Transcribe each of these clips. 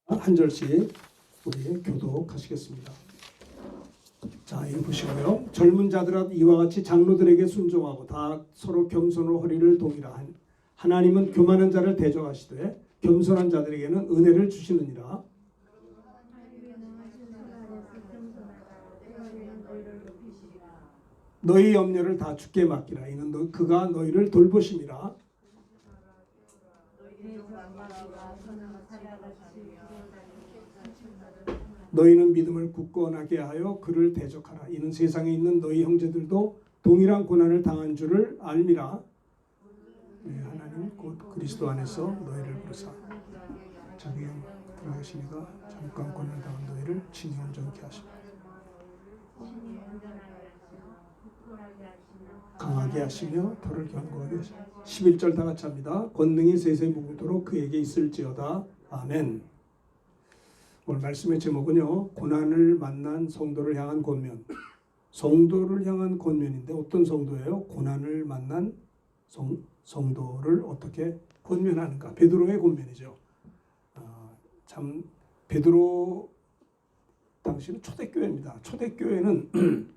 한 절씩 우리 교독하시겠습니다. 자, 이거 보시고요. 젊은 자들아 이와 같이 장로들에게 순종하고 다 서로 겸손으로 허리를 동이라. 하나님은 교만한 자를 대적하시되 겸손한 자들에게는 은혜를 주시느니라. 너희 염려를 다 주께 맡기라. 이는 그가 너희를 돌보심이라. 너희는 믿음을 굳건하게 하여 그를 대적하라. 이는 세상에 있는 너희 형제들도 동일한 고난을 당한 줄을 알미라. 네, 하나님 곧 그리스도 안에서 너희를 부르사 자기 들어가시니가 잠깐 고난을 당한 너희를 친히 온전케 하시고 강하게 하시며 터를 견고하게 하시고 11절 다 같이 합니다. 권능이 세세무궁토록 그에게 있을지어다. 아멘. 오늘 말씀의 제목은요, 고난을 만난 성도를 향한 권면. 성도를 향한 권면인데 어떤 성도예요? 고난을 만난 성도를 어떻게 권면하는가? 베드로의 권면이죠. 참 베드로 당시는 초대교회입니다. 초대교회는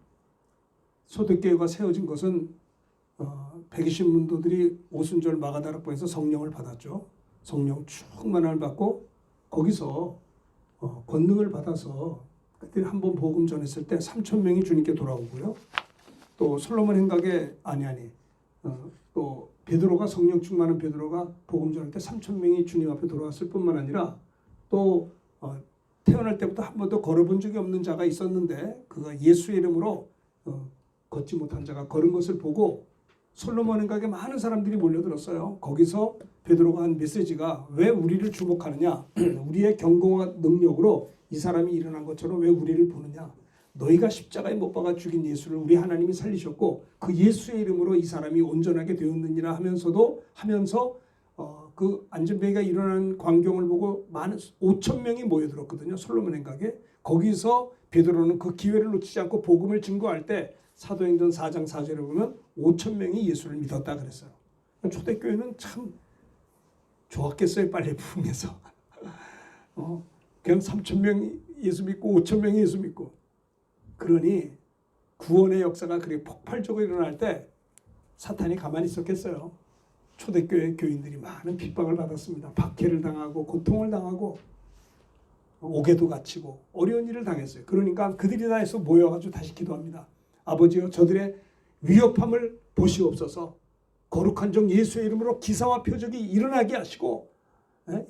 초대교회가 세워진 것은 120문도들이 오순절 마가다락방에서 성령을 받았죠. 성령 충만함을 받고 거기서 권능을 받아서 그들이 한번 복음 전했을 때 3,000명이 주님께 돌아오고요. 또 솔로몬 행각에 또 베드로가 성령 충만한 베드로가 복음 전할 때 3,000명이 주님 앞에 돌아왔을 뿐만 아니라 또 태어날 때부터 한 번도 걸어본 적이 없는 자가 있었는데 그가 예수의 이름으로 걷지 못한 자가 걸은 것을 보고 솔로몬 행각에 많은 사람들이 몰려들었어요. 거기서 베드로가 한 메시지가 왜 우리를 주목하느냐? 우리의 경공과 능력으로 이 사람이 일어난 것처럼 왜 우리를 보느냐? 너희가 십자가에 못 박아 죽인 예수를 우리 하나님이 살리셨고 그 예수의 이름으로 이 사람이 온전하게 되었느니라 하면서 그 안전뱅이가 일어난 광경을 보고 많은 5,000명이 모여들었거든요. 솔로몬 행각에. 거기서 베드로는 그 기회를 놓치지 않고 복음을 증거할 때 사도행전 4장 4절에 보면 5,000명이 예수를 믿었다 그랬어요. 초대교회는 참 좋았겠어요. 빨리 부흥해서. 그냥 3,000명이 예수 믿고 5,000명이 예수 믿고. 그러니 구원의 역사가 그렇게 폭발적으로 일어날 때 사탄이 가만히 있었겠어요. 초대교회 교인들이 많은 핍박을 받았습니다. 박해를 당하고 고통을 당하고 옥에도 갇히고 어려운 일을 당했어요. 그러니까 그들이 다 해서 모여가지고 다시 기도합니다. 아버지여 저들의 위협함을 보시옵소서. 거룩한 종 예수의 이름으로 기사와 표적이 일어나게 하시고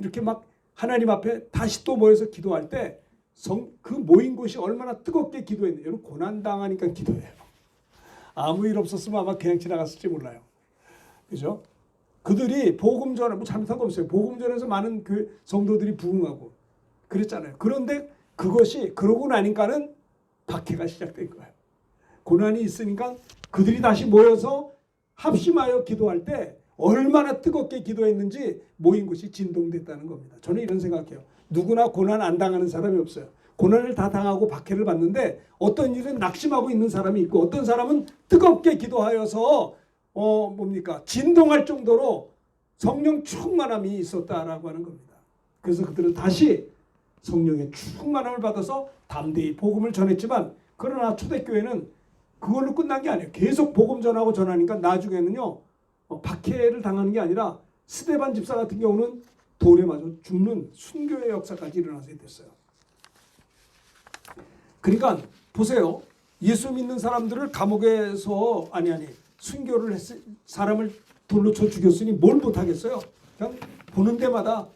이렇게 막 하나님 앞에 다시 또 모여서 기도할 때 그 모인 곳이 얼마나 뜨겁게 기도했는지. 여러분 고난당하니까 기도해요. 아무 일 없었으면 아마 그냥 지나갔을지 몰라요. 그죠? 그들이 복음 전에 뭐 잘못한 거 없어요. 복음 전에서 많은 그 성도들이 부흥하고 그랬잖아요. 그런데 그것이 그러고 나니까는 박해가 시작된 거예요. 고난이 있으니까 그들이 다시 모여서 합심하여 기도할 때 얼마나 뜨겁게 기도했는지 모인 곳이 진동됐다는 겁니다. 저는 이런 생각해요. 누구나 고난 안 당하는 사람이 없어요. 고난을 다 당하고 박해를 받는데 어떤 일은 낙심하고 있는 사람이 있고 어떤 사람은 뜨겁게 기도하여서 진동할 정도로 성령 충만함이 있었다라고 하는 겁니다. 그래서 그들은 다시 성령의 충만함을 받아서 담대히 복음을 전했지만 그러나 초대교회는 그걸로 끝난 게 아니에요. 계속 복음 전하고 전하니까 나중에는요 박해를 당하는 게 아니라 스데반 집사 같은 경우는 돌에 맞아 죽는 순교의 역사까지 일어나게 됐어요. 그러니까 보세요. 예수 믿는 사람들을 감옥에서 순교를 사람을 돌로 쳐 죽였으니 뭘 못하겠어요. 그냥 보는 데마다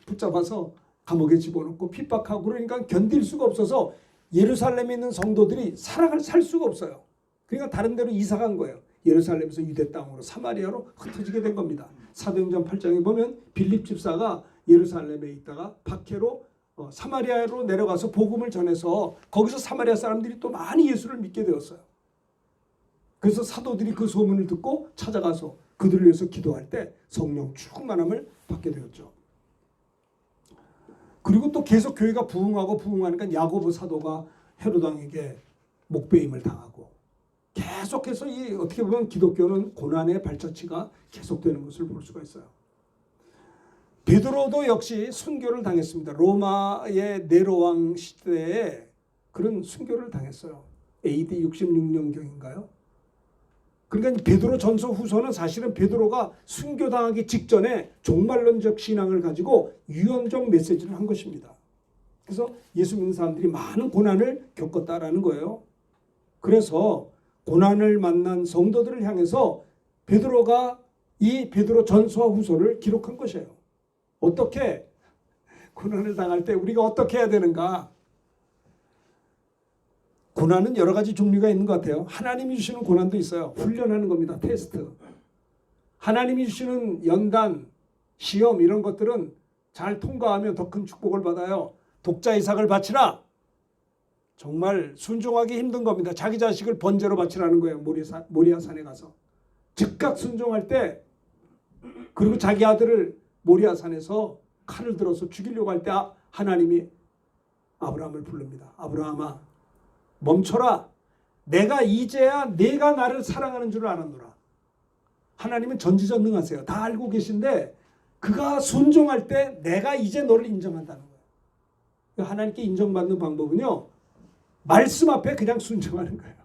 붙잡아서 감옥에 집어넣고 핍박하고 그러니까 견딜 수가 없어서 예루살렘에 있는 성도들이 살 수가 없어요. 그러니까 다른 데로 이사간 거예요. 예루살렘에서 유대 땅으로 사마리아로 흩어지게 된 겁니다. 사도행전 8장에 보면 빌립 집사가 예루살렘에 있다가 박해로 사마리아로 내려가서 복음을 전해서 거기서 사마리아 사람들이 또 많이 예수를 믿게 되었어요. 그래서 사도들이 그 소문을 듣고 찾아가서 그들을 위해서 기도할 때 성령 충만함을 받게 되었죠. 그리고 또 계속 교회가 부흥하니까 야고보 사도가 헤로당에게 목배임을 당하고 계속해서 어떻게 보면 기독교는 고난의 발자취가 계속되는 것을 볼 수가 있어요. 베드로도 역시 순교를 당했습니다. 로마의 네로 왕 시대에 그런 순교를 당했어요. AD 66년경인가요? 그러니까 베드로 전서 후서는 사실은 베드로가 순교당하기 직전에 종말론적 신앙을 가지고 유언적 메시지를 한 것입니다. 그래서 예수 믿는 사람들이 많은 고난을 겪었다라는 거예요. 그래서 고난을 만난 성도들을 향해서 베드로가 이 베드로 전서와 후서를 기록한 것이에요. 어떻게 고난을 당할 때 우리가 어떻게 해야 되는가? 고난은 여러 가지 종류가 있는 것 같아요. 하나님이 주시는 고난도 있어요. 훈련하는 겁니다. 테스트. 하나님이 주시는 연단, 시험 이런 것들은 잘 통과하면 더 큰 축복을 받아요. 독자 이삭을 바치라. 정말 순종하기 힘든 겁니다. 자기 자식을 번제로 바치라는 거예요. 모리아산에 가서. 즉각 순종할 때, 그리고 자기 아들을 모리아산에서 칼을 들어서 죽이려고 할 때 하나님이 아브라함을 부릅니다. 아브라함아, 멈춰라. 내가 이제야 내가 나를 사랑하는 줄 알았노라. 하나님은 전지전능하세요. 다 알고 계신데 그가 순종할 때 내가 이제 너를 인정한다는 거예요. 하나님께 인정받는 방법은요, 말씀 앞에 그냥 순종하는 거예요.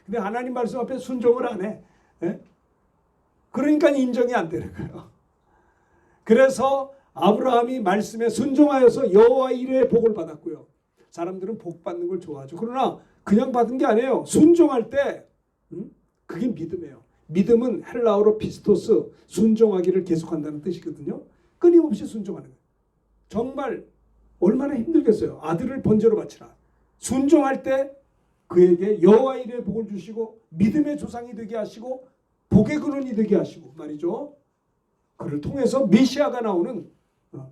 근데 하나님 말씀 앞에 순종을 안 해. 예? 그러니까 인정이 안 되는 거예요. 그래서 아브라함이 말씀에 순종하여서 여호와 이레의 복을 받았고요. 사람들은 복 받는 걸 좋아하죠. 그러나 그냥 받은 게 아니에요. 순종할 때 그게 믿음이에요. 믿음은 헬라어로 피스토스, 순종하기를 계속한다는 뜻이거든요. 끊임없이 순종하는 거예요. 정말 얼마나 힘들겠어요. 아들을 번제로 바치라. 순종할 때 그에게 여호와 이레의 복을 주시고 믿음의 조상이 되게 하시고 복의 근원이 되게 하시고 말이죠. 그를 통해서 메시아가 나오는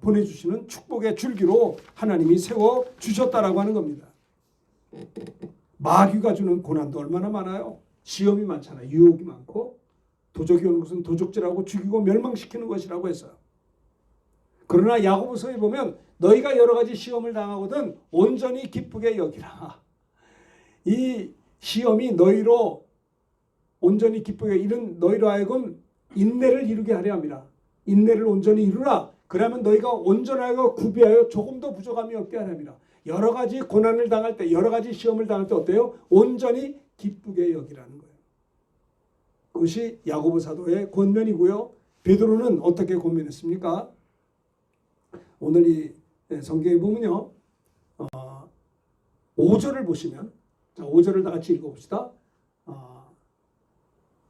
보내주시는 축복의 줄기로 하나님이 세워주셨다라고 하는 겁니다. 마귀가 주는 고난도 얼마나 많아요. 시험이 많잖아요. 유혹이 많고 도적이 오는 것은 도적질하고 죽이고 멸망시키는 것이라고 했어요. 그러나 야고보서에 보면 너희가 여러 가지 시험을 당하거든 온전히 기쁘게 여기라. 이 시험이 너희로 온전히 기쁘게 이른 너희로 하여금 인내를 이루게 하려 합니다. 인내를 온전히 이루라. 그러면 너희가 온전하여 구비하여 조금도 부족함이 없게 하려 합니다. 여러 가지 고난을 당할 때, 여러 가지 시험을 당할 때 어때요? 온전히 기쁘게 여기라는 거예요. 그것이 야고보 사도의 권면이고요. 베드로는 어떻게 권면했습니까? 오늘 이 성경에 보면요, 5절을 보시면, 자, 5절을 다 같이 읽어봅시다.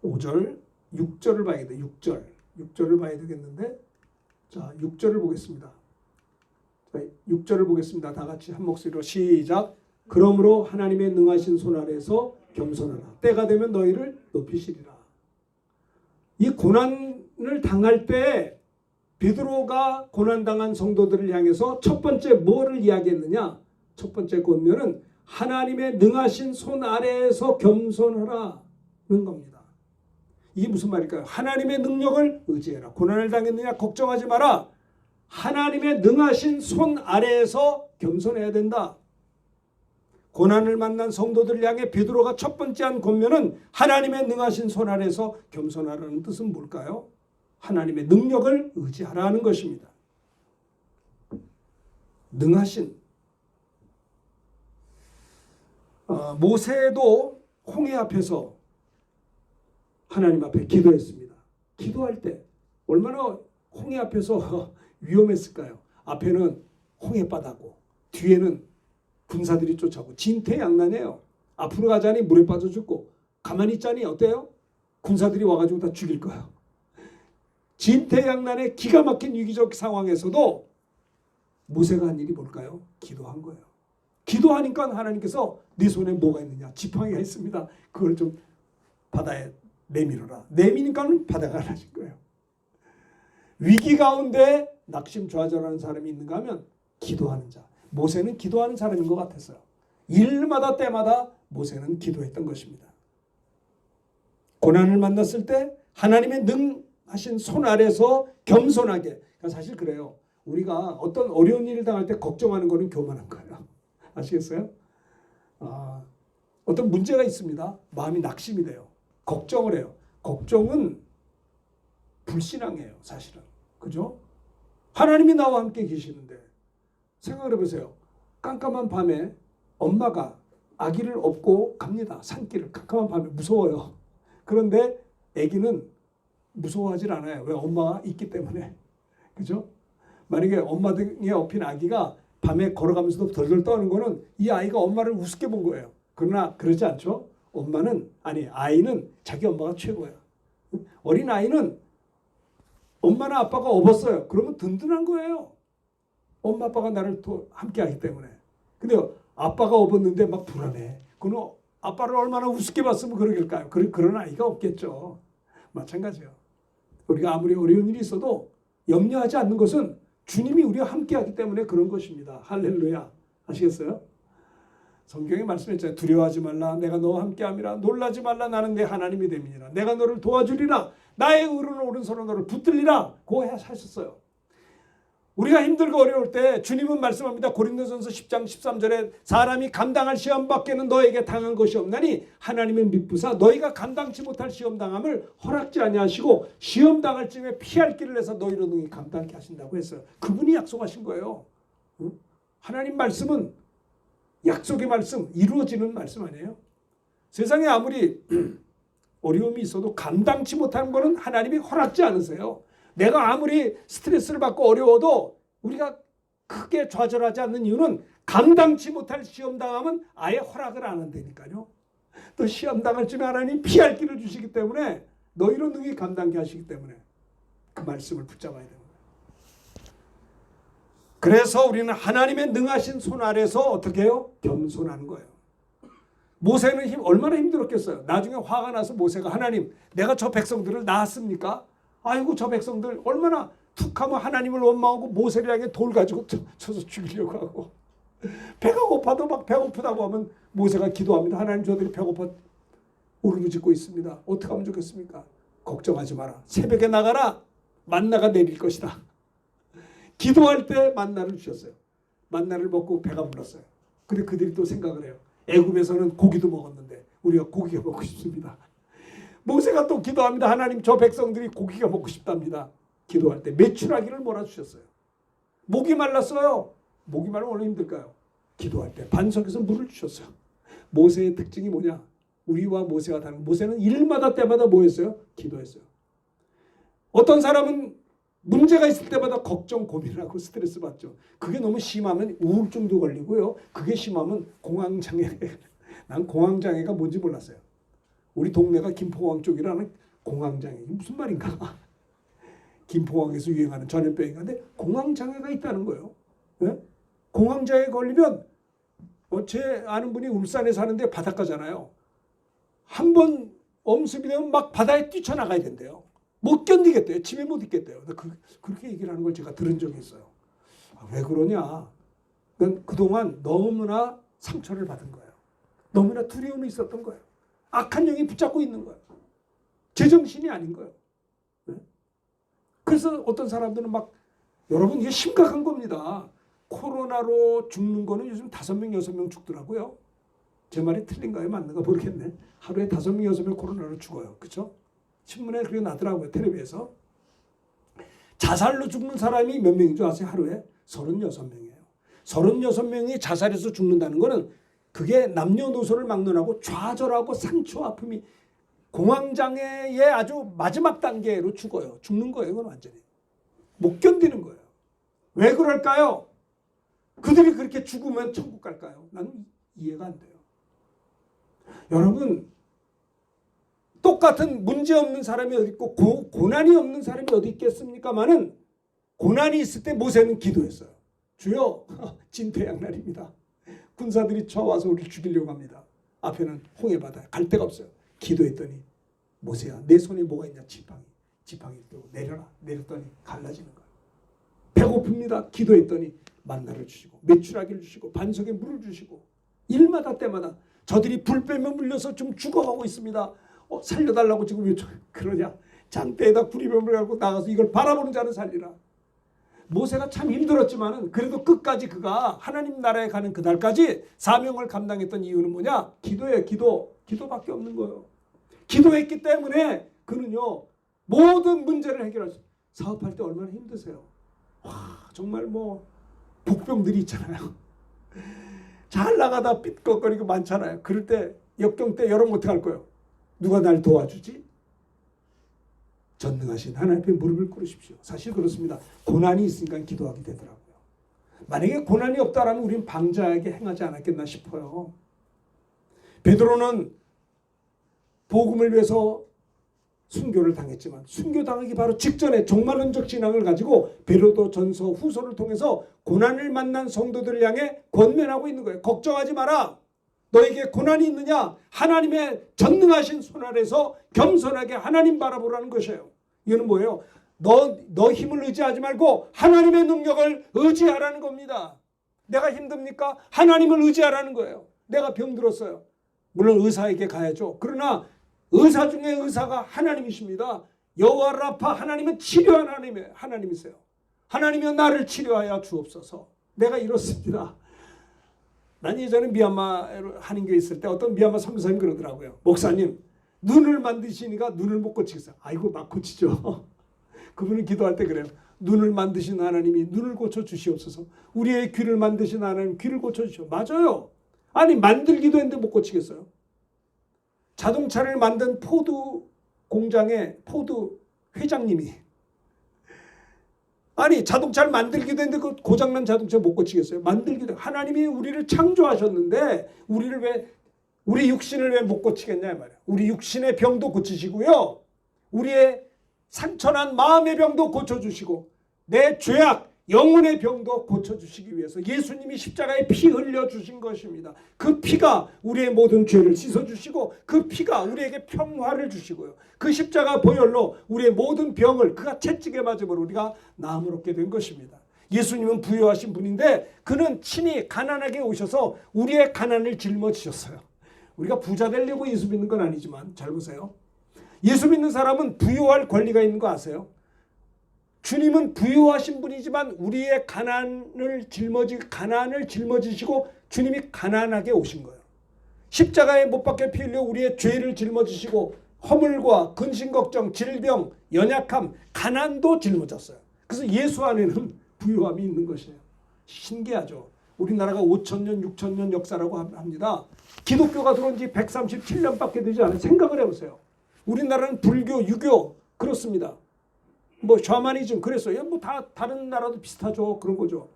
5절, 6절을 봐야 돼. 6절을 봐야 되겠는데, 자, 6절을 보겠습니다. 자, 6절을 보겠습니다. 다 같이 한 목소리로 시작. 그러므로 하나님의 능하신 손 아래에서 겸손하라. 때가 되면 너희를 높이시리라. 이 고난을 당할 때 베드로가 고난당한 성도들을 향해서 첫 번째 뭐를 이야기했느냐? 첫 번째 권면은 하나님의 능하신 손 아래에서 겸손하라는 겁니다. 이게 무슨 말일까요? 하나님의 능력을 의지해라. 고난을 당했느냐 걱정하지 마라. 하나님의 능하신 손 아래에서 겸손해야 된다. 고난을 만난 성도들을 향해 베드로가 첫 번째 한 권면은 하나님의 능하신 손 아래에서 겸손하라는 뜻은 뭘까요? 하나님의 능력을 의지하라는 것입니다. 능하신. 모세도 홍해 앞에서 하나님 앞에 기도했습니다. 기도할 때 얼마나 홍해 앞에서 위험했을까요? 앞에는 홍해바다고 뒤에는 군사들이 쫓아오고 진퇴양난이에요. 앞으로 가자니 물에 빠져 죽고 가만히 있자니 어때요? 군사들이 와가지고 다 죽일 거예요. 진퇴양난의 기가 막힌 위기적 상황에서도 모세가 한 일이 뭘까요? 기도한 거예요. 기도하니까 하나님께서 네 손에 뭐가 있느냐? 지팡이가 있습니다. 그걸 좀 바다에 내밀어라. 내미니까는 바다가 나실 거예요. 위기 가운데 낙심좌절하는 사람이 있는가 하면 기도하는 자. 모세는 기도하는 사람인 것 같았어요. 일마다 때마다 모세는 기도했던 것입니다. 고난을 만났을 때 하나님의 능하신 손 아래서 겸손하게. 그러니까 사실 그래요. 우리가 어떤 어려운 일을 당할 때 걱정하는 거는 교만한 거예요. 아시겠어요? 어떤 문제가 있습니다. 마음이 낙심이 돼요. 걱정을 해요. 걱정은 불신앙이에요. 사실은. 그죠? 하나님이 나와 함께 계시는데 생각을 해보세요. 깜깜한 밤에 엄마가 아기를 업고 갑니다. 산길을 깜깜한 밤에 무서워요. 그런데 아기는 무서워하질 않아요. 왜? 엄마가 있기 때문에. 그죠? 만약에 엄마 등에 업힌 아기가 밤에 걸어가면서도 덜덜 떠는 거는 이 아이가 엄마를 우습게 본 거예요. 그러나 그러지 않죠. 아이는 자기 엄마가 최고야. 어린 아이는 엄마나 아빠가 업었어요. 그러면 든든한 거예요. 엄마 아빠가 나를 함께 하기 때문에. 근데 아빠가 업었는데 막 불안해. 그는 아빠를 얼마나 우습게 봤으면 그러길까요? 그런 아이가 없겠죠. 마찬가지예요. 우리가 아무리 어려운 일이 있어도 염려하지 않는 것은 주님이 우리와 함께 하기 때문에 그런 것입니다. 할렐루야. 아시겠어요? 성경에 말씀했잖아요. 두려워하지 말라. 내가 너와 함께함이라. 놀라지 말라. 나는 내 하나님이 됨이니라. 내가 너를 도와주리라. 나의 의로운 오른손으로 너를 붙들리라. 그거 하셨어요. 우리가 힘들고 어려울 때 주님은 말씀합니다. 고린도전서 10장 13절에 사람이 감당할 시험 밖에는 너에게 당한 것이 없나니 하나님은 미쁘사 너희가 감당치 못할 시험 당함을 허락지 아니하시고 시험 당할 쯤에 피할 길을 내서 너희로 능히 감당케 하신다고 했어요. 그분이 약속하신 거예요. 하나님 말씀은 약속의 말씀, 이루어지는 말씀 아니에요? 세상에 아무리 어려움이 있어도 감당치 못하는 것은 하나님이 허락지 않으세요. 내가 아무리 스트레스를 받고 어려워도 우리가 크게 좌절하지 않는 이유는 감당치 못할 시험당하면 아예 허락을 안 한다니까요. 또 시험당할 쯤에 하나님 피할 길을 주시기 때문에 너희로 능히 감당케 하시기 때문에 그 말씀을 붙잡아야 됩니다. 그래서 우리는 하나님의 능하신 손 아래서 어떻게 해요? 겸손하는 거예요. 모세는 얼마나 힘들었겠어요. 나중에 화가 나서 모세가 하나님 내가 저 백성들을 낳았습니까? 아이고 저 백성들 얼마나 툭하면 하나님을 원망하고 모세를 향해 돌 가지고 쳐서 죽이려고 하고 배가 고파도 막 배고프다고 하면 모세가 기도합니다. 하나님 저들이 배고파 울부짖고 있습니다. 어떻게 하면 좋겠습니까? 걱정하지 마라. 새벽에 나가라. 만나가 내릴 것이다. 기도할 때 만나를 주셨어요. 만나를 먹고 배가 불렀어요. 근데 그들이 또 생각을 해요. 애굽에서는 고기도 먹었는데 우리가 고기가 먹고 싶습니다. 모세가 또 기도합니다. 하나님 저 백성들이 고기가 먹고 싶답니다. 기도할 때 메추라기를 몰아주셨어요. 목이 말랐어요. 목이 말면 얼마나 힘들까요? 기도할 때 반석에서 물을 주셨어요. 모세의 특징이 뭐냐? 우리와 모세가 다른 모세는 일마다 때마다 뭐 했어요? 기도했어요. 어떤 사람은 문제가 있을 때마다 걱정 고민을 하고 스트레스 받죠. 그게 너무 심하면 우울증도 걸리고요. 그게 심하면 공황장애. 난 공황장애가 뭔지 몰랐어요. 우리 동네가 김포항 쪽이라는 공황장애. 무슨 말인가? 김포항에서 유행하는 전염병인가? 근데 공황장애가 있다는 거예요. 네? 공황장애 걸리면 제 아는 분이 울산에 사는데 바닷가잖아요. 한 번 엄습이 되면 막 바다에 뛰쳐나가야 된대요. 못 견디겠대요. 집에 못 있겠대요. 그렇게 얘기를 하는 걸 제가 들은 적이 있어요. 왜 그러냐? 그동안 너무나 상처를 받은 거예요. 너무나 두려움이 있었던 거예요. 악한 영이 붙잡고 있는 거예요. 제정신이 아닌 거예요. 네? 그래서 어떤 사람들은 막 여러분 이게 심각한 겁니다. 코로나로 죽는 거는 요즘 5명, 6명 죽더라고요. 제 말이 틀린가요? 맞는가 모르겠네. 하루에 5명, 6명 코로나로 죽어요. 그렇죠? 신문에 그렇게 나더라고요. 텔레비에서. 자살로 죽는 사람이 몇 명인 줄 아세요? 하루에? 36명이에요. 36명이 자살해서 죽는다는 거는 그게 남녀노소를 막론하고 좌절하고 상처 아픔이 공황장애의 아주 마지막 단계로 죽어요. 죽는 거예요. 이건 완전히. 못 견디는 거예요. 왜 그럴까요? 그들이 그렇게 죽으면 천국 갈까요? 나는 이해가 안 돼요. 여러분 똑같은 문제 없는 사람이 어디 있고 고난이 없는 사람이 어디 있겠습니까마는 고난이 있을 때 모세는 기도했어요. 주여 진퇴양난입니다. 군사들이 쳐와서 우리를 죽이려고 합니다. 앞에는 홍해바다에 갈 데가 없어요. 기도했더니 모세야 내 손에 뭐가 있냐? 지팡이 또 내려라. 내렸더니 갈라지는 거예요. 배고픕니다. 기도했더니 만나를 주시고 메추라기를 주시고 반석에 물을 주시고 일마다 때마다 저들이 불 빼면 물려서 좀 죽어가고 있습니다. 살려달라고 지금 왜 그러냐? 장대에다 구리병을 갖고 나가서 이걸 바라보는 자는 살리라. 모세가 참 힘들었지만은 그래도 끝까지 그가 하나님 나라에 가는 그날까지 사명을 감당했던 이유는 뭐냐? 기도예요. 기도밖에 없는 거예요. 기도했기 때문에 그는요 모든 문제를 해결할 수. 사업할 때 얼마나 힘드세요? 정말 뭐 복병들이 있잖아요. 잘 나가다 삐걱거리고 많잖아요. 그럴 때 역경 때 여러분 어떻게 할 거예요? 누가 날 도와주지? 전능하신 하나님 앞에 무릎을 꿇으십시오. 사실 그렇습니다. 고난이 있으니까 기도하게 되더라고요. 만약에 고난이 없다라면 우리는 방자하게 행하지 않았겠나 싶어요. 베드로는 복음을 위해서 순교를 당했지만 순교당하기 바로 직전에 종말론적 신앙을 가지고 베드로 전서 후서를 통해서 고난을 만난 성도들을 향해 권면하고 있는 거예요. 걱정하지 마라. 너에게 고난이 있느냐? 하나님의 전능하신 손 아래서 겸손하게 하나님 바라보라는 것이에요. 이거는 뭐예요? 너 힘을 의지하지 말고 하나님의 능력을 의지하라는 겁니다. 내가 힘듭니까? 하나님을 의지하라는 거예요. 내가 병들었어요. 물론 의사에게 가야죠. 그러나 의사 중에 의사가 하나님이십니다. 여호와 라파, 하나님은 치료하는 하나님이세요. 하나님이여 나를 치료하여 주옵소서. 내가 이렇습니다. 난 예전에 미얀마에 한인교회 있을 때 어떤 미얀마 선교사님 그러더라고요. 목사님, 눈을 만드시니까 눈을 못 고치겠어요. 아이고 막 고치죠. 그분은 기도할 때 그래요. 눈을 만드신 하나님이 눈을 고쳐주시옵소서. 우리의 귀를 만드신 하나님 귀를 고쳐주시오. 맞아요. 아니 만들기도 했는데 못 고치겠어요. 자동차를 만든 포드 공장의 포드 회장님이 아니 자동차를 만들기도 했는데 그 고장난 자동차 못 고치겠어요. 만들기도 하나님이 우리를 창조하셨는데 우리 육신을 왜 못 고치겠냐 말이에요. 우리 육신의 병도 고치시고요. 우리의 상처난 마음의 병도 고쳐주시고 내 죄악 영혼의 병도 고쳐주시기 위해서 예수님이 십자가에 피 흘려주신 것입니다. 그 피가 우리의 모든 죄를 씻어주시고 그 피가 우리에게 평화를 주시고요. 그 십자가 보혈로 우리의 모든 병을 그가 채찍에 맞음으로 우리가 나음을 얻게 된 것입니다. 예수님은 부유하신 분인데 그는 친히 가난하게 오셔서 우리의 가난을 짊어지셨어요. 우리가 부자 되려고 예수 믿는 건 아니지만 잘 보세요. 예수 믿는 사람은 부유할 권리가 있는 거 아세요? 주님은 부유하신 분이지만 우리의 가난을 짊어지시고 주님이 가난하게 오신 거예요. 십자가에 못 박혀 피 흘려 우리의 죄를 짊어지시고 허물과 근심 걱정, 질병, 연약함, 가난도 짊어졌어요. 그래서 예수 안에는 부유함이 있는 것이에요. 신기하죠. 우리나라가 5,000년, 6,000년 역사라고 합니다. 기독교가 들어온 지 137년밖에 되지 않아요. 생각을 해보세요. 우리나라는 불교, 유교 그렇습니다. 뭐 샤머니즘 그랬어요. 뭐 다 다른 나라도 비슷하죠. 그런 거죠.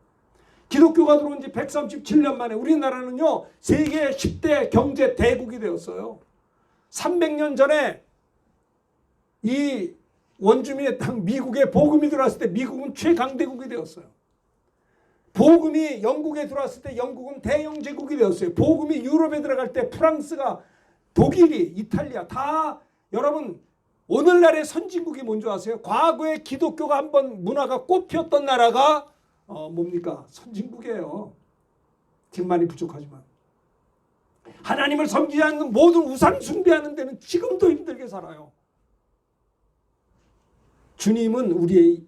기독교가 들어온 지 137년 만에 우리나라는요. 세계 10대 경제 대국이 되었어요. 300년 전에 이 원주민의 땅 미국에 복음이 들어왔을 때 미국은 최강대국이 되었어요. 복음이 영국에 들어왔을 때 영국은 대영제국이 되었어요. 복음이 유럽에 들어갈 때 프랑스가 독일이 이탈리아 다 여러분 오늘날의 선진국이 뭔지 아세요? 과거에 기독교가 한번 문화가 꽃피었던 나라가 뭡니까? 선진국이에요. 뒷말이 부족하지만. 하나님을 섬기지 않는 모든 우상 숭배하는 데는 지금도 힘들게 살아요. 주님은 우리의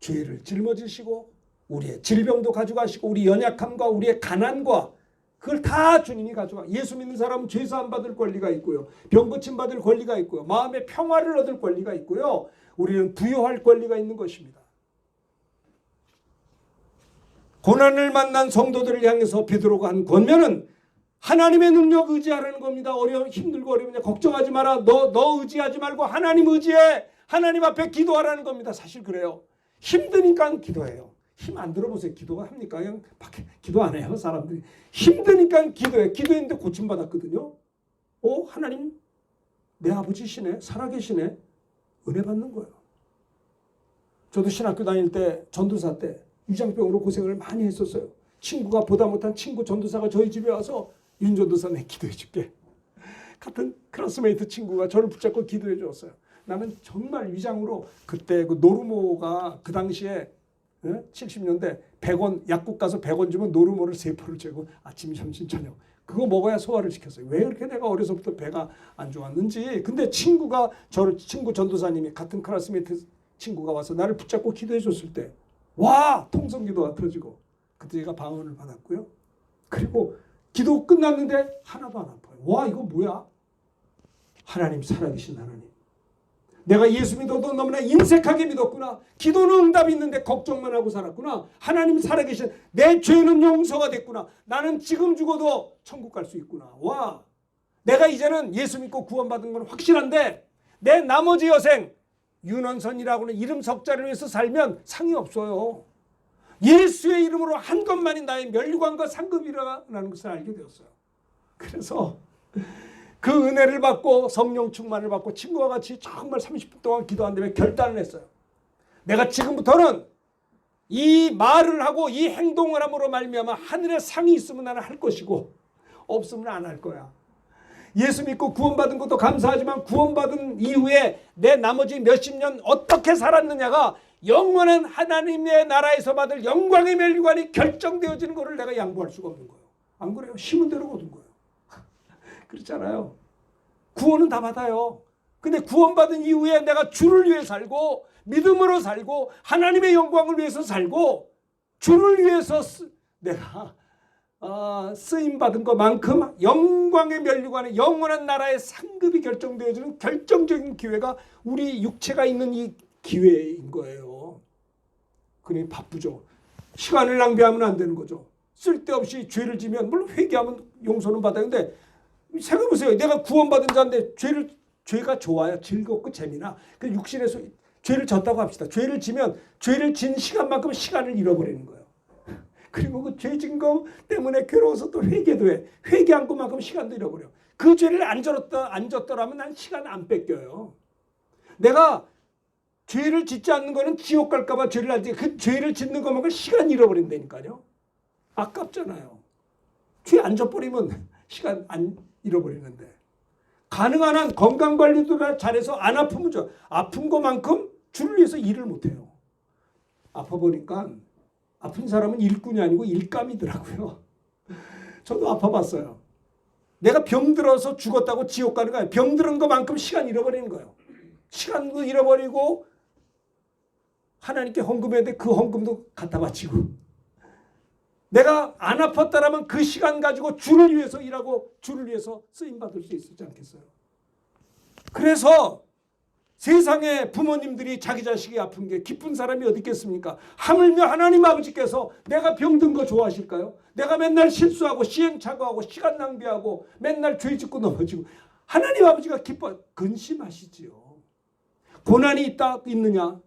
죄를 짊어지시고 우리의 질병도 가져가시고 우리 연약함과 우리의 가난과 그걸 다 주님이 가져가. 예수 믿는 사람은 죄사함 받을 권리가 있고요. 병 고침 받을 권리가 있고요. 마음의 평화를 얻을 권리가 있고요. 우리는 부유할 권리가 있는 것입니다. 고난을 만난 성도들을 향해서 베드로가 한 권면은 하나님의 능력 의지하라는 겁니다. 힘들고 어려우냐 걱정하지 마라. 너 의지하지 말고 하나님 의지해. 하나님 앞에 기도하라는 겁니다. 사실 그래요. 힘드니까 기도해요. 힘 안 들어보세요. 기도가 합니까? 그냥 밖에 기도 안 해요. 사람들이. 힘드니까 기도해. 기도했는데 고침받았거든요. 하나님 내 아버지시네. 살아계시네. 은혜 받는 거예요. 저도 신학교 다닐 때 전도사 때 위장병으로 고생을 많이 했었어요. 친구가 보다 못한 친구 전도사가 저희 집에 와서 윤 전도사 내 기도해 줄게. 같은 클래스메이트 친구가 저를 붙잡고 기도해 줬어요. 나는 정말 위장으로 그때 그 노르모가 그 당시에 70년대 100원 약국 가서 100원 주면 노르모를 3포를 재고 아침 점심 저녁 그거 먹어야 소화를 시켰어요. 왜 이렇게 내가 어려서부터 배가 안 좋았는지. 근데 친구 전도사님이 같은 클래스메이트 친구가 와서 나를 붙잡고 기도해 줬을 때 와 통성기도가 터지고 그때 제가 방언을 받았고요. 그리고 기도 끝났는데 하나도 안 아파요. 와 이거 뭐야? 하나님 살아계신 하나님. 내가 예수 믿어도 너무나 인색하게 믿었구나. 기도는 응답이 있는데 걱정만 하고 살았구나. 하나님 살아계신 내 죄는 용서가 됐구나. 나는 지금 죽어도 천국 갈 수 있구나. 와, 내가 이제는 예수 믿고 구원받은 건 확실한데 내 나머지 여생 윤원선이라고는 이름 석자를 위해서 살면 상이 없어요. 예수의 이름으로 한 것만이 나의 멸류관과 상급이라는 것을 알게 되었어요. 그래서 그 은혜를 받고 성령 충만을 받고 친구와 같이 정말 30분 동안 기도한 다음에 결단을 했어요. 내가 지금부터는 이 말을 하고 이 행동을 함으로 말미암아 하늘에 상이 있으면 나는 할 것이고 없으면 안 할 거야. 예수 믿고 구원받은 것도 감사하지만 구원받은 이후에 내 나머지 몇십 년 어떻게 살았느냐가 영원한 하나님의 나라에서 받을 영광의 멸류관이 결정되어지는 것을 내가 양보할 수가 없는 거예요. 안 그래요? 심은 대로 거둔 거예요. 그렇잖아요. 구원은 다 받아요. 근데 구원받은 이후에 내가 주를 위해 살고 믿음으로 살고 하나님의 영광을 위해서 살고 주를 위해서 내가 쓰임받은 것만큼 영광의 멸류관의 영원한 나라의 상급이 결정되어지는 결정적인 기회가 우리 육체가 있는 이 기회인 거예요. 그러니 바쁘죠. 시간을 낭비하면 안 되는 거죠. 쓸데없이 죄를 지면 물론 회개하면 용서는 받아요. 근데 생각해보세요. 내가 구원받은 자인데 죄가 좋아요. 즐겁고 재미나. 그 육신에서 죄를 졌다고 합시다. 죄를 지면 죄를 진 시간만큼 시간을 잃어버리는 거예요. 그리고 그 죄진 거 때문에 괴로워서 또 회개도 해. 회개한 것만큼 시간도 잃어버려. 그 죄를 안 졌더라면 난 시간 안 뺏겨요. 내가 죄를 짓지 않는 거는 지옥 갈까봐 죄를 안 짓고 그 죄를 짓는 것만큼 시간 잃어버린다니까요. 아깝잖아요. 죄 안 져버리면 시간 안 잃어버리는데. 가능한 한 건강관리도 잘해서 안 아프면 좋아. 아픈 것만큼 주를 위해서 일을 못해요. 아파보니까 아픈 사람은 일꾼이 아니고 일감이더라고요. 저도 아파봤어요. 내가 병들어서 죽었다고 지옥 가는 거 아니에요. 병들은 것만큼 시간 잃어버리는 거예요. 시간도 잃어버리고 하나님께 헌금해야 돼. 그 헌금도 갖다 바치고. 내가 안 아팠다라면 그 시간 가지고 주를 위해서 일하고 주를 위해서 쓰임받을 수 있지 않겠어요? 그래서 세상에 부모님들이 자기 자식이 아픈 게 기쁜 사람이 어디 있겠습니까? 하물며 하나님 아버지께서 내가 병든 거 좋아하실까요? 내가 맨날 실수하고 시행착오하고 시간 낭비하고 맨날 죄 짓고 넘어지고 하나님 아버지가 기뻐 근심하시지요. 고난이 있느냐?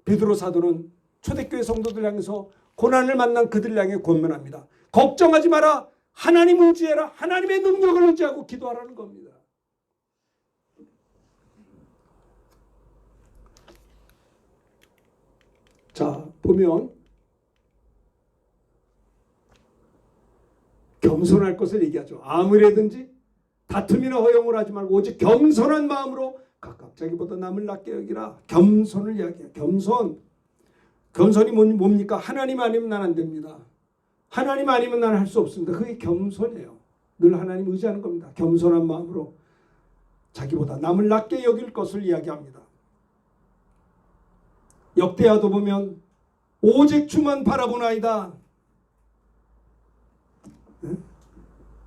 베드로 사도는 초대교회 성도들 향해서 고난을 만난 그들 향해 권면합니다. 걱정하지 마라. 하나님 의지해라. 하나님의 능력을 의지하고 기도하라는 겁니다. 자, 보면 겸손할 것을 얘기하죠. 아무래든지 다툼이나 허용을 하지 말고 오직 겸손한 마음으로 각각 자기보다 남을 낮게 여기라. 겸손을 이야기해요. 겸손이 뭡니까? 하나님 아니면 난 안 됩니다. 하나님 아니면 난 할 수 없습니다. 그게 겸손이에요. 늘 하나님 의지하는 겁니다. 겸손한 마음으로 자기보다 남을 낮게 여길 것을 이야기합니다. 역대하도 보면 오직 주만 바라보나이다.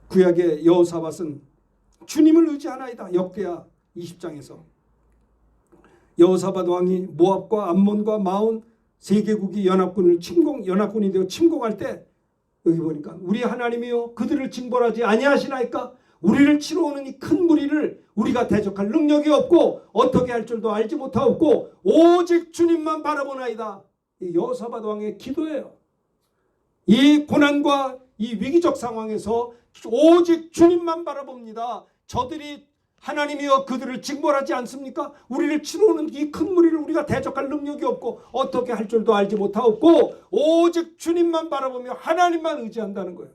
구약의 여호사밧은 주님을 의지하나이다. 역대하 20장에서 여호사밧 왕이 모압과 암몬과 마온 세 개국이 연합군이 되어 침공할 때 여기 보니까 우리 하나님이여 그들을 징벌하지 아니하시나이까? 우리를 치러 오는 이 큰 무리를 우리가 대적할 능력이 없고 어떻게 할 줄도 알지 못하옵고 오직 주님만 바라보나이다. 이 여호사밧 왕의 기도예요. 이 고난과 이 위기적 상황에서 오직 주님만 바라봅니다. 저들이 하나님이여 그들을 징벌하지 않습니까? 우리를 치러 오는 이 큰 무리를 우리가 대적할 능력이 없고 어떻게 할 줄도 알지 못하옵고 오직 주님만 바라보며 하나님만 의지한다는 거예요.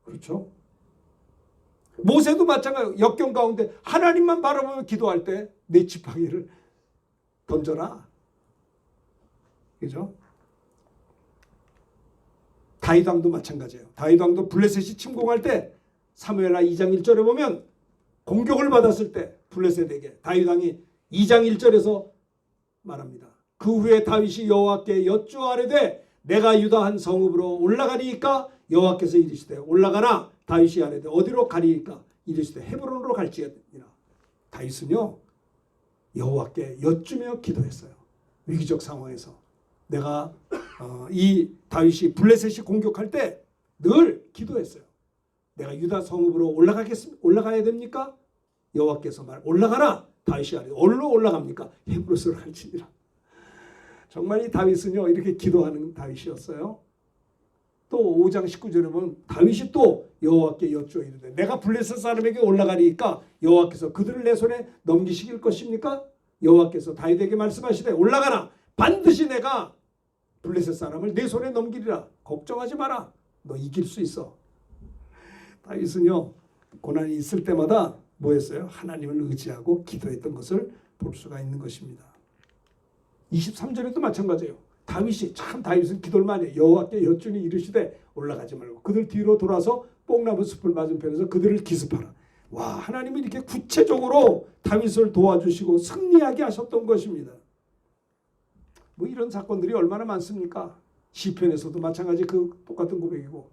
그렇죠? 모세도 마찬가지예요. 역경 가운데 하나님만 바라보며 기도할 때 내 지팡이를 던져라. 그죠? 다윗 왕도 마찬가지예요. 다윗 왕도 블레셋이 침공할 때 사무엘하 2장 1절에 보면 공격을 받았을 때 블레셋에게 다윗 왕이 2장 1절에서 말합니다. 그 후에 다윗이 여호와께 여쭈아뢰되 내가 유다 한 성읍으로 올라가리이까? 여호와께서 이르시되 올라가라. 다윗이 아뢰되 어디로 가리이까? 이르시되 헤브론으로 갈지니라. 다윗은요 여호와께 여쭈며 기도했어요. 위기적 상황에서 내가 이 다윗이 블레셋이 공격할 때 늘 기도했어요. 내가 유다 성읍으로 올라가야 됩니까? 여호와께서 올라가라. 다윗이 아래 어디로 올라갑니까? 헤브론으로 갈지니라. 정말 이 다윗은요 이렇게 기도하는 다윗이었어요. 또 5장 19절에 보면 다윗이 또 여호와께 여쭈어 이르되 내가 블레셋 사람에게 올라가리니까 여호와께서 그들을 내 손에 넘기시킬 것입니까? 여호와께서 다윗에게 말씀하시되 올라가라. 반드시 내가 블레셋 사람을 내 손에 넘기리라. 걱정하지 마라. 너 이길 수 있어. 다윗은요 고난이 있을 때마다 뭐 했어요? 하나님을 의지하고 기도했던 것을 볼 수가 있는 것입니다. 23절에도 마찬가지예요. 다윗은 기도를 많이 해요. 여호와께 여쭈니 이르시되 올라가지 말고 그들 뒤로 돌아서 뽕나무 숲을 맞은편에서 그들을 기습하라. 와, 하나님이 이렇게 구체적으로 다윗을 도와주시고 승리하게 하셨던 것입니다. 뭐 이런 사건들이 얼마나 많습니까? 시편에서도 마찬가지 그 똑같은 고백이고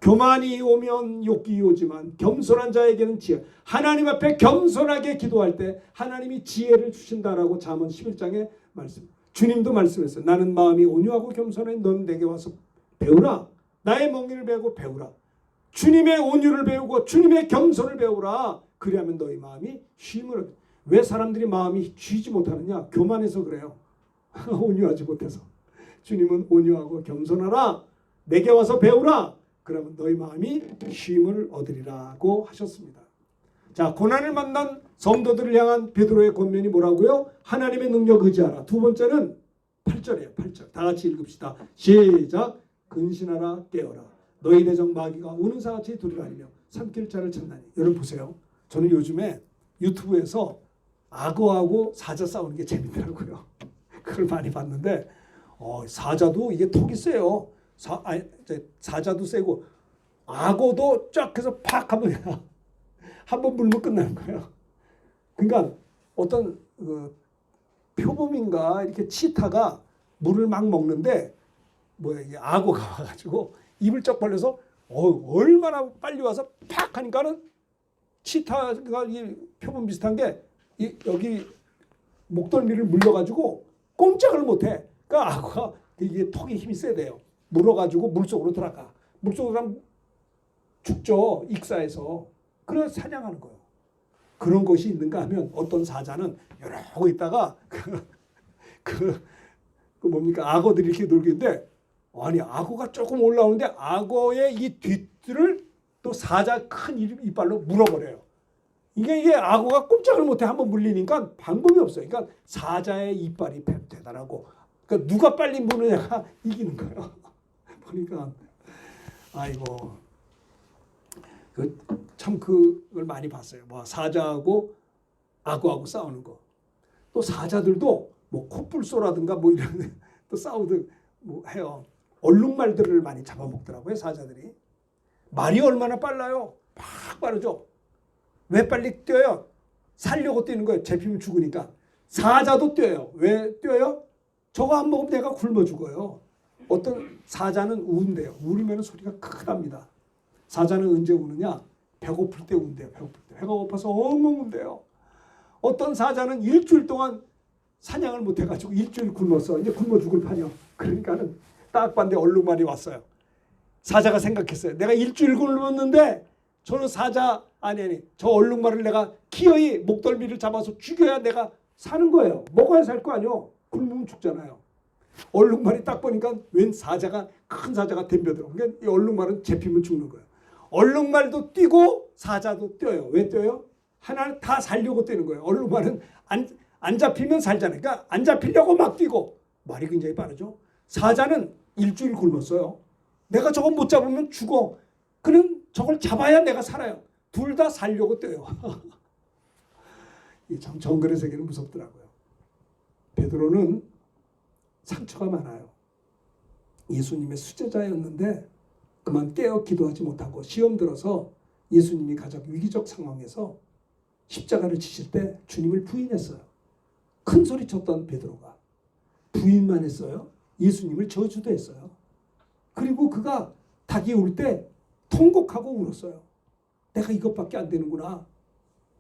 교만이 오면 욕이 오지만 겸손한 자에게는 지혜. 하나님 앞에 겸손하게 기도할 때 하나님이 지혜를 주신다라고 잠언 11장에 말씀. 주님도 말씀했어요. 나는 마음이 온유하고 겸손해. 너는 내게 와서 배우라. 나의 멍에를 배우고 배우라. 주님의 온유를 배우고 주님의 겸손을 배우라. 그리하면 너희 마음이 쉼을 얻게. 왜 사람들이 마음이 쉬지 못하느냐? 교만해서 그래요. 온유하지 못해서. 주님은 온유하고 겸손하라. 내게 와서 배우라. 그러면 너희 마음이 쉼을 얻으리라고 하셨습니다. 자, 고난을 만난 성도들을 향한 베드로의 권면이 뭐라고요? 하나님의 능력 의지하라. 두 번째는 8절이에요. 8절. 다 같이 읽읍시다. 시작. 근신하라 깨어라. 너희 대적 마귀가 우는 사같이 두려워하며 삼킬 자를 찾나니. 여러분 보세요. 저는 요즘에 유튜브에서 악어하고 사자 싸우는 게 재밌더라고요. 그걸 많이 봤는데 사자도 이게 턱이 세요. 사자도 세고 악어도 쫙 해서 팍 하면 한번 물면 끝나는 거예요. 그러니까 어떤 표범인가 이렇게 치타가 물을 막 먹는데 이게 악어가 와가지고 입을 쩍 벌려서 얼마나 빨리 와서 팍 하니까는 치타가 이 표범 비슷한 게 여기 목덜미를 물려가지고 꼼짝을 못해. 그러니까 악어가 이게 턱에 힘이 세대요. 물어가지고 물속으로 들어가. 물속으로 들어가면 죽죠. 익사해서. 그래서 사냥하는 거예요. 그런 것이 있는가 하면 어떤 사자는 이러고 있다가 뭡니까? 악어들이 이렇게 놀고 있는데 아니 악어가 조금 올라오는데 악어의 이 뒷뜰을 또 사자 큰 이빨로 물어버려요. 이게 악어가 꼼짝을 못해. 한번 물리니까 방법이 없어요. 그러니까 사자의 이빨이 대단하고 그러니까 누가 빨리 무느냐가 이기는 거예요. 보니까 아이고 참 그걸 많이 봤어요. 사자하고 악어하고 싸우는 거. 또 사자들도 코뿔소라든가 이런 또 싸우듯 해요. 얼룩말들을 많이 잡아먹더라고요. 사자들이. 말이 얼마나 빨라요. 막 빠르죠. 왜 빨리 뛰어요? 살려고 뛰는 거예요. 잡히면 죽으니까. 사자도 뛰어요. 왜 뛰어요? 저거 안 먹으면 내가 굶어 죽어요. 어떤 사자는 우는데요. 울으면 소리가 크답니다. 사자는 언제 우느냐? 배고플 때 운대요. 배고플 때. 배가 고파서 엉엉 운대요. 어떤 사자는 일주일 동안 사냥을 못 해가지고 일주일 굶었어. 이제 굶어 죽을 판이요. 그러니까는 딱 봤는데 얼룩말이 왔어요. 사자가 생각했어요. 내가 일주일 굶었는데 저는 저 얼룩말을 내가 기어이 목덜미를 잡아서 죽여야 내가 사는 거예요. 먹어야 살 거 아니요. 굶으면 죽잖아요. 얼룩말이 딱 보니까 웬 사자가 큰 사자가 덤벼들어. 그러니까 이 얼룩말은 잡히면 죽는 거예요. 얼룩말도 뛰고 사자도 뛰어요. 왜 뛰어요? 하나는 다 살려고 뛰는 거예요. 얼룩말은 안 잡히면 살잖아요. 그러니까 안 잡히려고 막 뛰고. 말이 굉장히 빠르죠. 사자는 일주일 굶었어요. 내가 저거 못 잡으면 죽어. 그는 저걸 잡아야 내가 살아요. 둘 다 살려고 뛰어요. 참 정글의 세계는 무섭더라고요. 베드로는 상처가 많아요. 예수님의 수제자였는데 그만 깨어 기도하지 못하고 시험 들어서 예수님이 가장 위기적 상황에서 십자가를 지실 때 주님을 부인했어요. 큰 소리 쳤던 베드로가 부인만 했어요. 예수님을 저주도 했어요. 그리고 그가 닭이 울 때 통곡하고 울었어요. 내가 이것밖에 안 되는구나.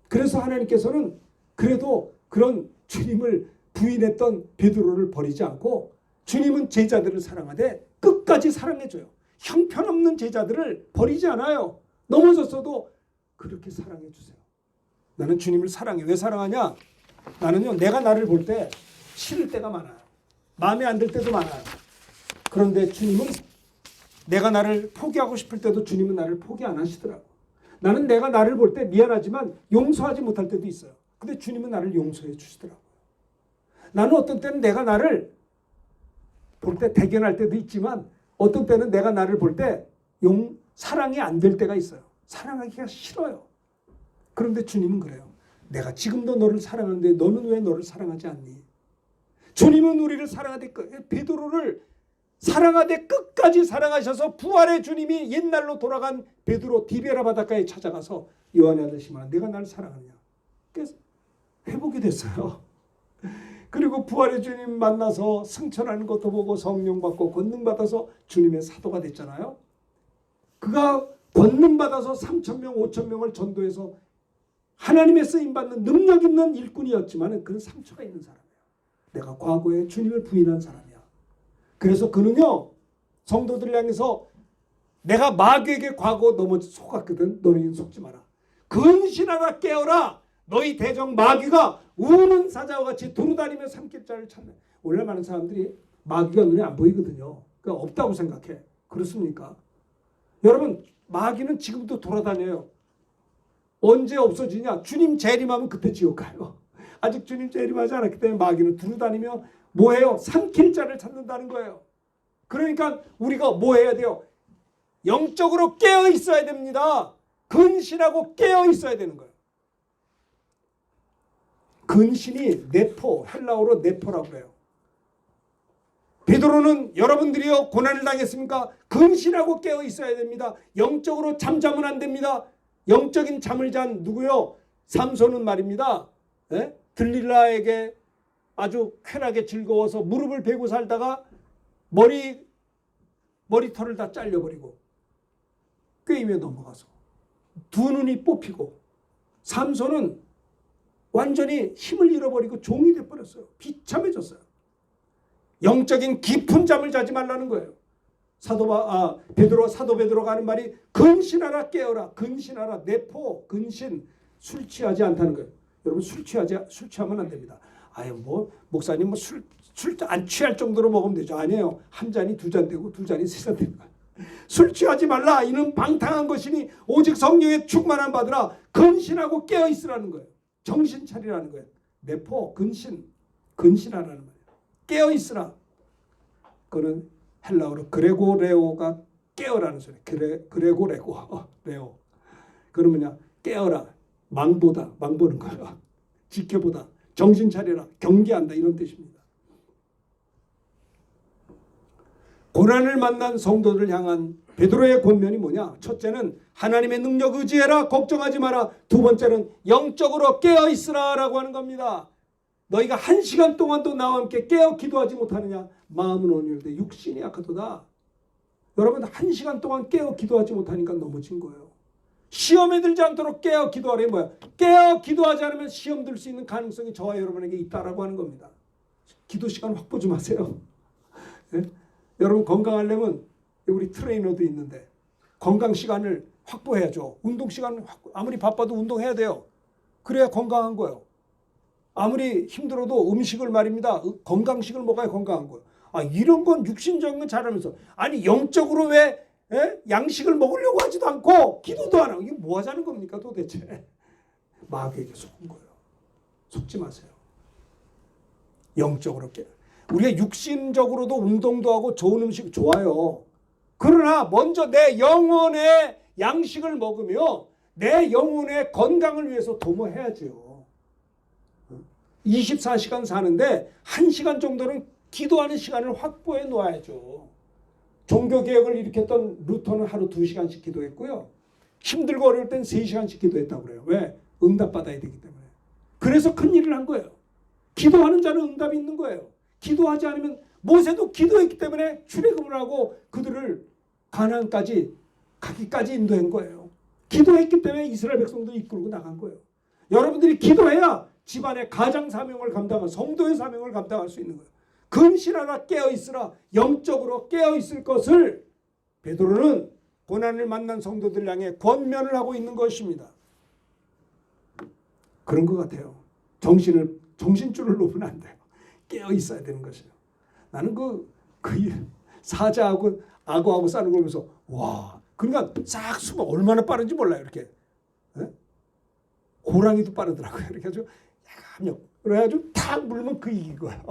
그래서 하나님께서는 그래도 그런 주님을 부인했던 베드로를 버리지 않고 주님은 제자들을 사랑하되 끝까지 사랑해줘요. 형편없는 제자들을 버리지 않아요. 넘어졌어도 그렇게 사랑해주세요. 나는 주님을 사랑해. 왜 사랑하냐? 나는요, 내가 나를 볼 때 싫을 때가 많아요. 마음에 안 들 때도 많아요. 그런데 주님은 내가 나를 포기하고 싶을 때도 주님은 나를 포기 안 하시더라고. 나는 내가 나를 볼 때 미안하지만 용서하지 못할 때도 있어요. 근데 주님은 나를 용서해 주시더라고요. 나는 어떤 때는 내가 나를 볼 때 대견할 때도 있지만 어떤 때는 내가 나를 볼 때 사랑이 안 될 때가 있어요. 사랑하기가 싫어요. 그런데 주님은 그래요. 내가 지금도 너를 사랑하는데 너는 왜 너를 사랑하지 않니? 주님은 우리를 사랑하되 베드로를 사랑하되 끝까지 사랑하셔서 부활의 주님이 옛날로 돌아간 베드로 디베라 바닷가에 찾아가서 요한의 아들 시몬아 내가 나를 사랑하느냐? 그래서 회복이 됐어요. 그리고 부활의 주님 만나서 승천하는 것도 보고 성령 받고 권능 받아서 주님의 사도가 됐잖아요. 그가 권능 받아서 3,000명 5,000명을 전도해서 하나님의 쓰임받는 능력 있는 일꾼이었지만 그는 상처가 있는 사람이에요. 내가 과거에 주님을 부인한 사람이야. 그래서 그는요 성도들을 향해서 내가 마귀에게 과거 너무 속았거든. 너희는 속지 마라. 근신하라 깨어라. 너희 대적 마귀가 우는 사자와 같이 두루다니며 삼킬 자를 찾네. 원래 많은 사람들이 마귀가 눈에 안 보이거든요. 그러니까 없다고 생각해. 그렇습니까? 여러분 마귀는 지금도 돌아다녀요. 언제 없어지냐? 주님 재림하면 그때 지옥 가요. 아직 주님 재림하지 않았기 때문에 마귀는 두루다니며 뭐해요? 삼킬 자를 찾는다는 거예요. 그러니까 우리가 뭐 해야 돼요? 영적으로 깨어 있어야 됩니다. 근신하고 깨어 있어야 되는 거예요. 근신이 네포, 헬라어로 네포라고 그래요. 베드로는 여러분들이요 고난을 당했습니까? 근신하고 깨어 있어야 됩니다. 영적으로 잠자면 안 됩니다. 영적인 잠을 잔 누구요? 삼손은 말입니다. 예? 들릴라에게 아주 쾌락에 즐거워서 무릎을 베고 살다가 머리털을 다 잘려버리고 꾀임에 넘어가서 두 눈이 뽑히고 삼손은 완전히 힘을 잃어버리고 종이 돼버렸어요. 비참해졌어요. 영적인 깊은 잠을 자지 말라는 거예요. 사도 베드로가 하는 말이 근신하라 깨어라. 근신하라. 내포 근신 술 취하지 않다는 거예요. 여러분 술 취하면 안 됩니다. 아유 뭐 목사님 뭐 술 안 취할 정도로 먹으면 되죠. 아니에요. 한 잔이 두 잔 되고 두 잔이 세 잔 되는 거예요. 술 취하지 말라. 이는 방탕한 것이니 오직 성령의 충만함 받으라. 근신하고 깨어 있으라는 거예요. 정신 차리라는 거예요. 내포 근신하라는 거예요. 깨어 있으라. 그는 헬라어로 그레고레오가 깨어라는 소리. 그레고레고 레오. 그는 뭐냐? 깨어라. 망보는 거야. 지켜보다. 정신 차려라. 경계한다. 이런 뜻입니다. 고난을 만난 성도들 향한 베드로의 권면이 뭐냐? 첫째는 하나님의 능력 의지해라. 걱정하지 마라. 두 번째는 영적으로 깨어 있으라 라고 하는 겁니다. 너희가 1시간 동안도 나와 함께 깨어 기도하지 못하느냐? 마음은 온유한데 육신이 약하도다. 여러분 1시간 동안 깨어 기도하지 못하니까 넘어진 거예요. 시험에 들지 않도록 깨어 기도하래. 뭐야? 깨어 기도하지 않으면 시험 들 수 있는 가능성이 저와 여러분에게 있다라고 하는 겁니다. 기도 시간 확보 좀 하세요. 네? 여러분 건강하려면 우리 트레이너도 있는데 건강 시간을 확보해야죠. 운동 시간을 아무리 바빠도 운동해야 돼요. 그래야 건강한 거예요. 아무리 힘들어도 음식을 말입니다. 건강식을 먹어야 건강한 거예요. 아 이런 건 육신적인 건 잘하면서 아니 영적으로 왜 양식을 먹으려고 하지도 않고 기도도 안 하고 이게 뭐 하자는 겁니까 도대체. 마귀에게 속은 거예요. 속지 마세요. 영적으로 깨. 우리가 육신적으로도 운동도 하고 좋은 음식 좋아요. 그러나 먼저 내 영혼의 양식을 먹으며 내 영혼의 건강을 위해서 도모해야죠. 24시간 사는데 1시간 정도는 기도하는 시간을 확보해 놓아야죠. 종교개혁을 일으켰던 루터는 하루 2시간씩 기도했고요. 힘들고 어려울 땐 3시간씩 기도했다고 그래요. 왜? 응답받아야 되기 때문에. 그래서 큰 일을 한 거예요. 기도하는 자는 응답이 있는 거예요. 기도하지 않으면 모세도 기도했기 때문에 출애굽을 하고 그들을 가나안까지 가기까지 인도한 거예요. 기도했기 때문에 이스라엘 백성들이 이끌고 나간 거예요. 여러분들이 기도해야 집안의 가장 사명을 감당할 성도의 사명을 감당할 수 있는 거예요. 근신하라 깨어있으라 영적으로 깨어있을 것을 베드로는 고난을 만난 성도들 향해 권면을 하고 있는 것입니다. 그런 것 같아요. 정신줄을 놓으면 안 돼요. 깨어있어야 되는 것이에요. 나는 그 사자하고 악어하고 싸는 걸 보면서 와, 그러니까 싹 숨어 얼마나 빠른지 몰라요. 이렇게 호랑이도 빠르더라고요. 이렇게 해가지고 야감역 그래가지고 탁 물면 그 이긴 거예요.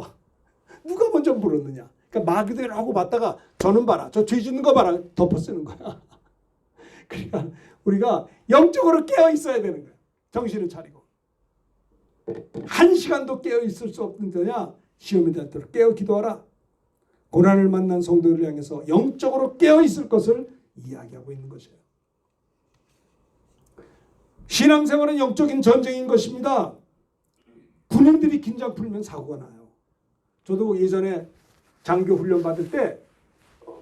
누가 먼저 물었느냐. 그러니까 마귀들 하고 봤다가 저는 봐라, 저 죄 짓는 거 봐라, 덮어 쓰는 거야. 그러니까 우리가 영적으로 깨어 있어야 되는 거예요. 정신을 차리고. 한 시간도 깨어 있을 수 없는 데냐, 시험에 대하도록 깨어 기도하라. 고난을 만난 성도를 향해서 영적으로 깨어 있을 것을 이야기하고 있는 것이에요. 신앙생활은 영적인 전쟁인 것입니다. 군인들이 긴장 풀면 사고가 나요. 저도 예전에 장교 훈련 받을 때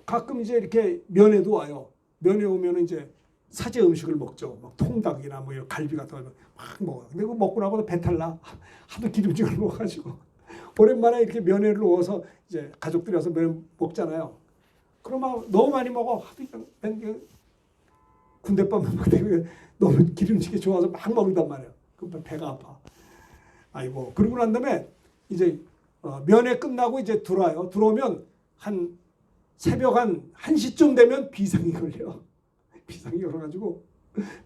가끔 이제 이렇게 면회도 와요. 면회 오면 이제 사제 음식을 먹죠. 막 통닭이나 뭐 이런 갈비 같은 거 막 먹어요. 근데 그거 먹고 나서 배탈 나. 하도 기름진걸 먹어가지고 오랜만에 이렇게 면회를 오서 이제 가족들이 와서 면회 먹잖아요. 그러면 너무 많이 먹어. 하도 군대밥만 먹는데 너무 기름지게 좋아서 막 먹는단 말이에요. 그럼 배가 아파. 아이고. 그러고 난 다음에 이제 면회 끝나고 이제 들어와요. 들어오면 한 새벽 한 1시쯤 되면 비상이 걸려. 비상이 걸어가지고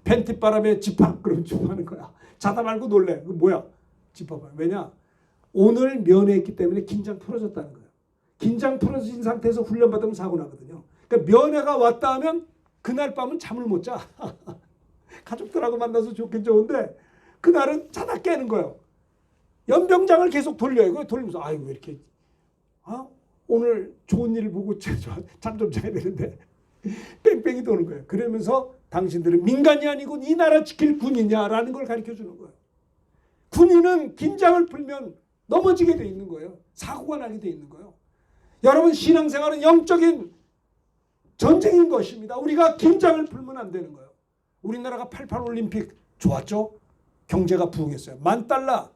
팬티바람에 집합 그럼 집합하는 거야. 자다 말고 놀래. 그 뭐야? 집합. 왜냐? 오늘 면회했기 때문에 긴장 풀어졌다는 거예요. 긴장 풀어진 상태에서 훈련 받으면 사고 나거든요. 그러니까 면회가 왔다 하면 그날 밤은 잠을 못 자. 가족들하고 만나서 좋긴 좋은데 그날은 자다 깨는 거예요. 연병장을 계속 돌려요. 그걸 돌리면서 아유 왜 이렇게 오늘 좋은 일 보고 잠 좀 자야 되는데 뺑뺑이 도는 거예요. 그러면서 당신들은 민간이 아니고 이 나라 지킬 군이냐라는 걸 가르쳐 주는 거예요. 군인은 긴장을 풀면 넘어지게 돼 있는 거예요. 사고가 나게 돼 있는 거예요. 여러분 신앙생활은 영적인 전쟁인 것입니다. 우리가 긴장을 풀면 안 되는 거예요. 우리나라가 88 올림픽 좋았죠? 경제가 부흥했어요. $10,000.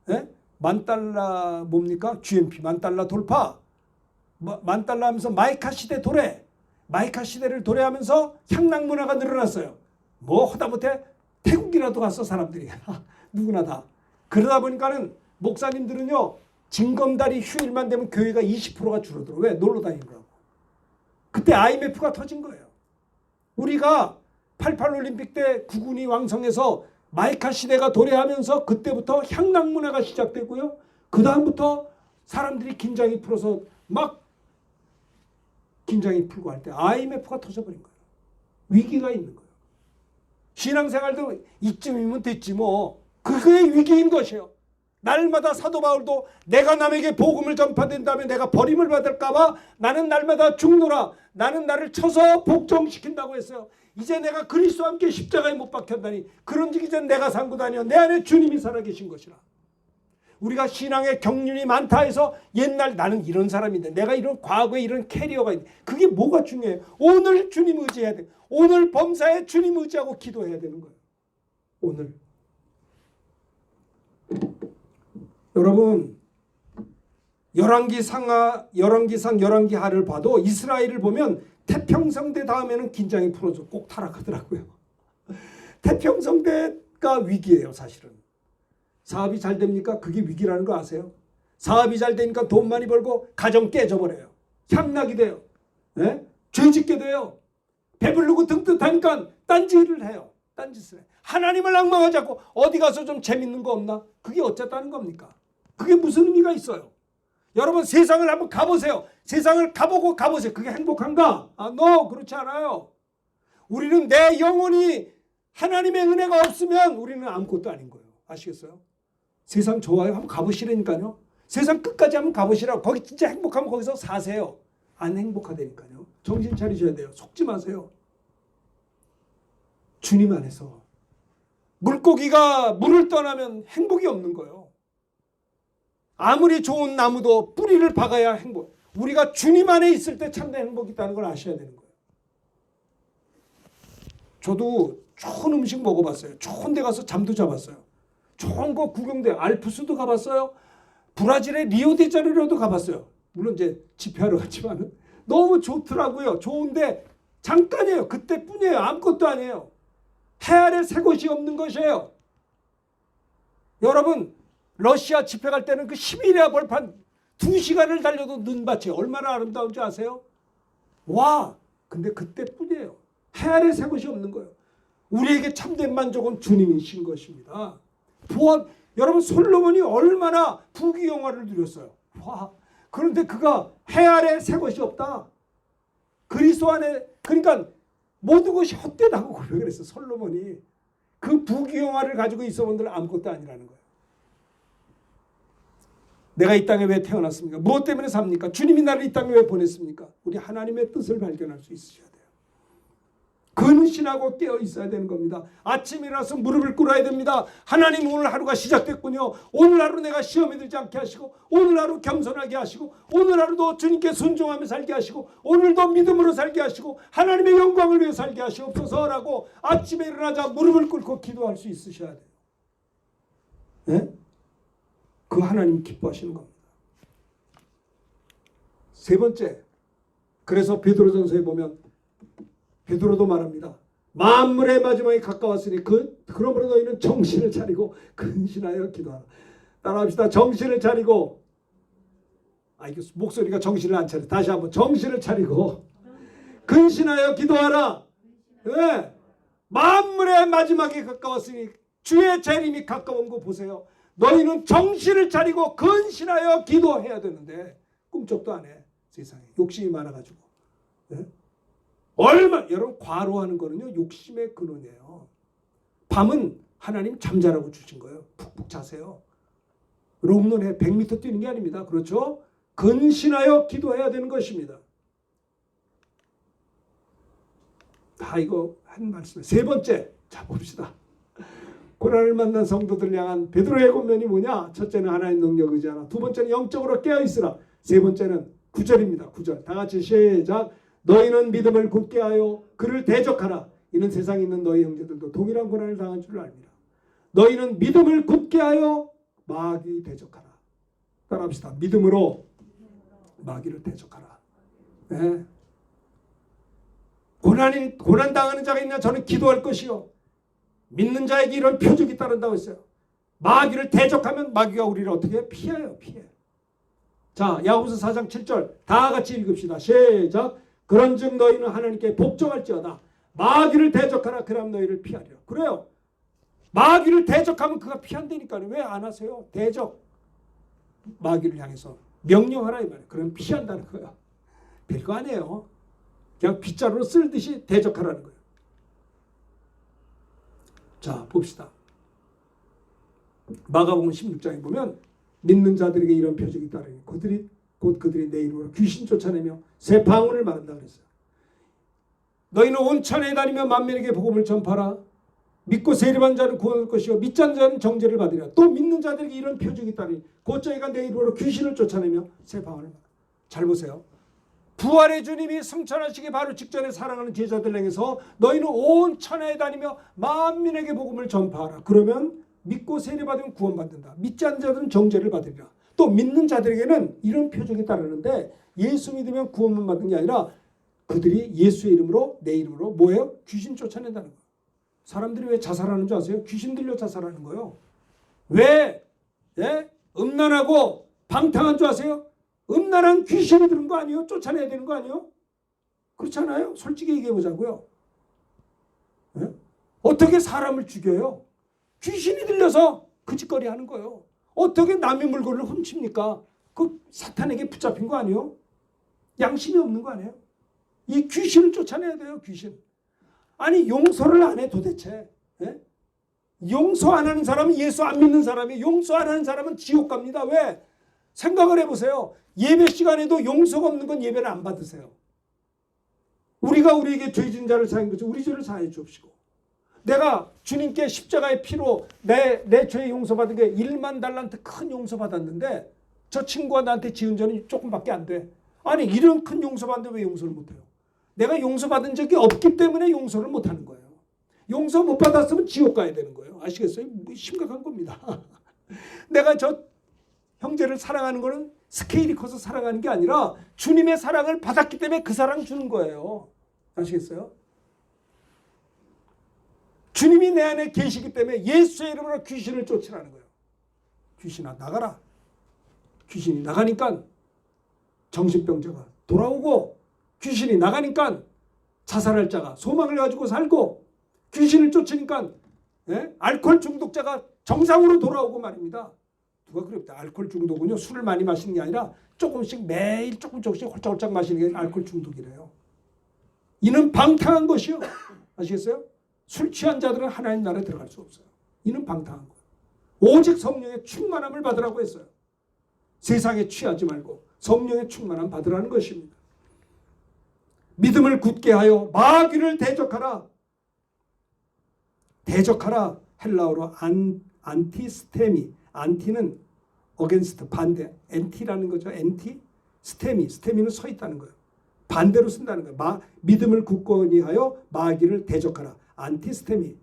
예? $10,000 뭡니까? GNP $10,000 돌파. $10,000 하면서 마이카 시대 도래. 마이카 시대를 도래하면서 향락 문화가 늘어났어요. 뭐 하다못해 태국이라도 갔어 사람들이. 누구나 다. 그러다 보니까는 목사님들은요. 징검다리 휴일만 되면 교회가 20%가 줄어들어. 왜? 놀러 다니느라고. 그때 IMF가 터진 거예요. 우리가 88 올림픽 때 국군이 왕성해서 마이카 시대가 도래하면서 그때부터 향락 문화가 시작되고요. 그 다음부터 사람들이 긴장이 풀어서 막 긴장이 풀고 할 때 IMF가 터져버린 거예요. 위기가 있는 거예요. 신앙생활도 이쯤이면 됐지 뭐. 그게 위기인 것이에요. 날마다 사도 바울도 내가 남에게 복음을 전파된다면 내가 버림을 받을까 봐 나는 날마다 죽노라. 나는 나를 쳐서 복종시킨다고 했어요. 이제 내가 그리스도와 함께 십자가에 못 박혔다니 그런즉 이제 내가 산 것도 아니요 내 안에 주님이 살아계신 것이라. 우리가 신앙에 경륜이 많다 해서 옛날 나는 이런 사람인데 내가 이런 과거에 이런 캐리어가 있는데 그게 뭐가 중요해요? 오늘 주님 의지해야 돼. 오늘 범사에 주님 의지하고 기도해야 되는 거예요. 오늘. 여러분 열왕기상 열왕기하를 봐도 이스라엘을 보면 태평성대 다음에는 긴장이 풀어져 꼭 타락하더라고요. 태평성대가 위기예요. 사실은. 사업이 잘 됩니까? 그게 위기라는 거 아세요? 사업이 잘 되니까 돈 많이 벌고 가정 깨져버려요. 향락이 돼요. 네? 죄짓게 돼요. 배부르고 등뜻하니까 딴짓을 해요. 딴짓을 해요. 하나님을 앙망하지 않고 어디 가서 좀 재밌는 거 없나? 그게 어쨌다는 겁니까? 그게 무슨 의미가 있어요? 여러분 세상을 한번 가보세요. 세상을 가보세요. 그게 행복한가? no, 그렇지 않아요. 우리는 내 영혼이 하나님의 은혜가 없으면 우리는 아무것도 아닌 거예요. 아시겠어요? 세상 좋아요? 한번 가보시라니까요. 세상 끝까지 한번 가보시라고. 거기 진짜 행복하면 거기서 사세요. 안 행복하다니까요. 정신 차리셔야 돼요. 속지 마세요. 주님 안에서. 물고기가 물을 떠나면 행복이 없는 거예요. 아무리 좋은 나무도 뿌리를 박아야 행복. 우리가 주님 안에 있을 때 참된 행복이 있다는 걸 아셔야 되는 거예요. 저도 좋은 음식 먹어봤어요. 좋은 데 가서 잠도 자봤어요. 좋은 거 구경돼. 알프스도 가봤어요. 브라질의 리오데자네이로도 가봤어요. 물론 이제 집회하러 갔지만은 너무 좋더라고요. 좋은데 잠깐이에요. 그때뿐이에요. 아무것도 아니에요. 해 아래 새 곳이 없는 것이에요. 여러분 러시아 집회 갈 때는 그 시베리아 벌판 2시간을 달려도 눈밭이 얼마나 아름다운지 아세요? 와, 근데 그때뿐이에요. 해 아래 새 곳이 없는 거예요. 우리에게 참된 만족은 주님이신 것입니다. 여러분 솔로몬이 얼마나 부귀영화를 누렸어요. 와, 그런데 그가 해 아래 새 것이 없다. 그리스도 안에, 그러니까 모든 것이 헛되다고 고백을 했어. 솔로몬이 그 부귀영화를 가지고 있어본들 아무것도 아니라는 거예요. 내가 이 땅에 왜 태어났습니까? 무엇 때문에 삽니까? 주님이 나를 이 땅에 왜 보냈습니까? 우리 하나님의 뜻을 발견할 수 있으셔야 돼요. 근신하고 깨어 있어야 되는 겁니다. 아침에 일어나서 무릎을 꿇어야 됩니다. 하나님, 오늘 하루가 시작됐군요. 오늘 하루 내가 시험에 들지 않게 하시고, 오늘 하루 겸손하게 하시고, 오늘 하루도 주님께 순종하며 살게 하시고, 오늘도 믿음으로 살게 하시고, 하나님의 영광을 위해 살게 하시옵소서라고 아침에 일어나자 무릎을 꿇고 기도할 수 있으셔야 돼요. 네? 그 하나님 기뻐하시는 겁니다. 세 번째, 그래서 베드로전서에 보면 베드로도 말합니다. 만물의 마지막이 가까웠으니 그러므로 너희는 정신을 차리고 근신하여 기도하라. 따라합시다. 정신을 차리고, 이게 목소리가 정신을 안 차려. 다시 한번 정신을 차리고 근신하여 기도하라. 네. 만물의 마지막이 가까웠으니 주의 재림이 가까운 거 보세요. 너희는 정신을 차리고 근신하여 기도해야 되는데 꿈쩍도 안 해. 세상에 욕심이 많아가지고. 네? 여러분 과로하는 거는요 욕심의 근원이에요. 밤은 하나님 잠자라고 주신 거예요. 푹푹 자세요. 롱런해 100m 뛰는 게 아닙니다. 그렇죠? 근신하여 기도해야 되는 것입니다. 다 이거 한 말씀. 세 번째, 자 봅시다. 고난을 만난 성도들 향한 베드로의 권면이 뭐냐? 첫째는 하나님 능력 의지하라. 두 번째는 영적으로 깨어있으라. 세 번째는 9절입니다. 9절. 다 같이 시작. 너희는 믿음을 굳게 하여 그를 대적하라. 이는 세상에 있는 너희 형제들도 동일한 고난을 당한 줄 알미라. 너희는 믿음을 굳게 하여 마귀 대적하라. 따라합시다. 믿음으로 마귀를 대적하라. 네. 고난 당하는 자가 있냐? 저는 기도할 것이요. 믿는 자에게 이런 표적이 따른다고 했어요. 마귀를 대적하면 마귀가 우리를 어떻게 피해요? 피해. 자, 야고보서 4장 7절 다 같이 읽읍시다. 시작. 그런즉 너희는 하나님께 복종할지어다. 마귀를 대적하라. 그럼 너희를 피하리라. 그래요. 마귀를 대적하면 그가 피한다니까요. 왜 안 하세요? 대적. 마귀를 향해서 명령하라 이 말이에요. 그럼 피한다는 거예요. 별거 아니에요. 그냥 빗자루로 쓸듯이 대적하라는 거예요. 자, 봅시다. 마가복음 16장에 보면 믿는 자들에게 이런 표적이 따르니 그들이 내 이름으로 귀신 쫓아내며 새 방언을 말한다 그랬어요. 너희는 온 천하에 다니며 만민에게 복음을 전파하라. 믿고 세례받은 자는 구원할 것이요 믿지 않는 자는 정죄를 받으리라. 또 믿는 자들에게 이런 표적이 따르니 곧 저희가 내 이름으로 귀신을 쫓아내며 새 방언을 말한다. 잘 보세요. 부활의 주님이 승천하시기 바로 직전에 사랑하는 제자들 향해서 너희는 온 천하에 다니며 만민에게 복음을 전파하라. 그러면 믿고 세례받으면 구원받는다. 믿지 않는 자들은 정죄를 받으리라. 또 믿는 자들에게는 이런 표적이 따르는데 예수 믿으면 구원만 받는 게 아니라 그들이 예수의 이름으로 내 이름으로 뭐예요? 귀신 쫓아낸다는 거예요. 사람들이 왜 자살하는 줄 아세요? 귀신 들려 자살하는 거예요. 왜? 예? 음란하고 방탕한 줄 아세요? 음란한 귀신이 드는 거 아니에요? 쫓아내야 되는 거 아니에요? 그렇잖아요? 솔직히 얘기해 보자고요. 예? 어떻게 사람을 죽여요? 귀신이 들려서 그 짓거리 하는 거예요. 어떻게 남의 물건을 훔칩니까? 그 사탄에게 붙잡힌 거 아니에요? 양심이 없는 거 아니에요? 이 귀신을 쫓아내야 돼요. 귀신. 아니 용서를 안 해 도대체. 예? 용서 안 하는 사람은 예수 안 믿는 사람이에요. 용서 안 하는 사람은 지옥 갑니다. 왜? 생각을 해보세요. 예배 시간에도 용서가 없는 건 예배를 안 받으세요. 우리가 우리에게 죄 진 자를 사한 거죠. 우리 죄를 사해 주옵시고. 내가 주님께 십자가의 피로 내 죄 용서받은 게 1만 달란트 큰 용서받았는데 저 친구가 나한테 지은 죄는 조금밖에 안 돼. 아니 이런 큰 용서받는데 왜 용서를 못해요? 내가 용서받은 적이 없기 때문에 용서를 못하는 거예요. 용서 못 받았으면 지옥 가야 되는 거예요. 아시겠어요? 심각한 겁니다. 내가 저 형제를 사랑하는 거는 스케일이 커서 사랑하는 게 아니라 주님의 사랑을 받았기 때문에 그 사랑 주는 거예요. 아시겠어요? 주님이 내 안에 계시기 때문에 예수의 이름으로 귀신을 쫓으라는 거예요. 귀신아 나가라. 귀신이 나가니까 정신병자가 돌아오고, 귀신이 나가니까 자살할 자가 소망을 가지고 살고, 귀신을 쫓으니까 알코올 중독자가 정상으로 돌아오고 말입니다. 누가 그랬다. 알코올 중독은요, 술을 많이 마시는 게 아니라 조금씩 매일 조금씩 홀짝홀짝 마시는 게 알코올 중독이래요. 이는 방탕한 것이요. 아시겠어요? 술 취한 자들은 하나님 나라에 들어갈 수 없어요. 이는 방탕한 거예요. 오직 성령의 충만함을 받으라고 했어요. 세상에 취하지 말고 성령의 충만함 받으라는 것입니다. 믿음을 굳게 하여 마귀를 대적하라. 대적하라. 헬라어로 안티스테미. 안티는 어겐스트, 반대. 엔티라는 거죠. 엔티. 스테미는 서 있다는 거예요. 반대로 쓴다는 거예요. 믿음을 굳건히 하여 마귀를 대적하라. 안티스테미.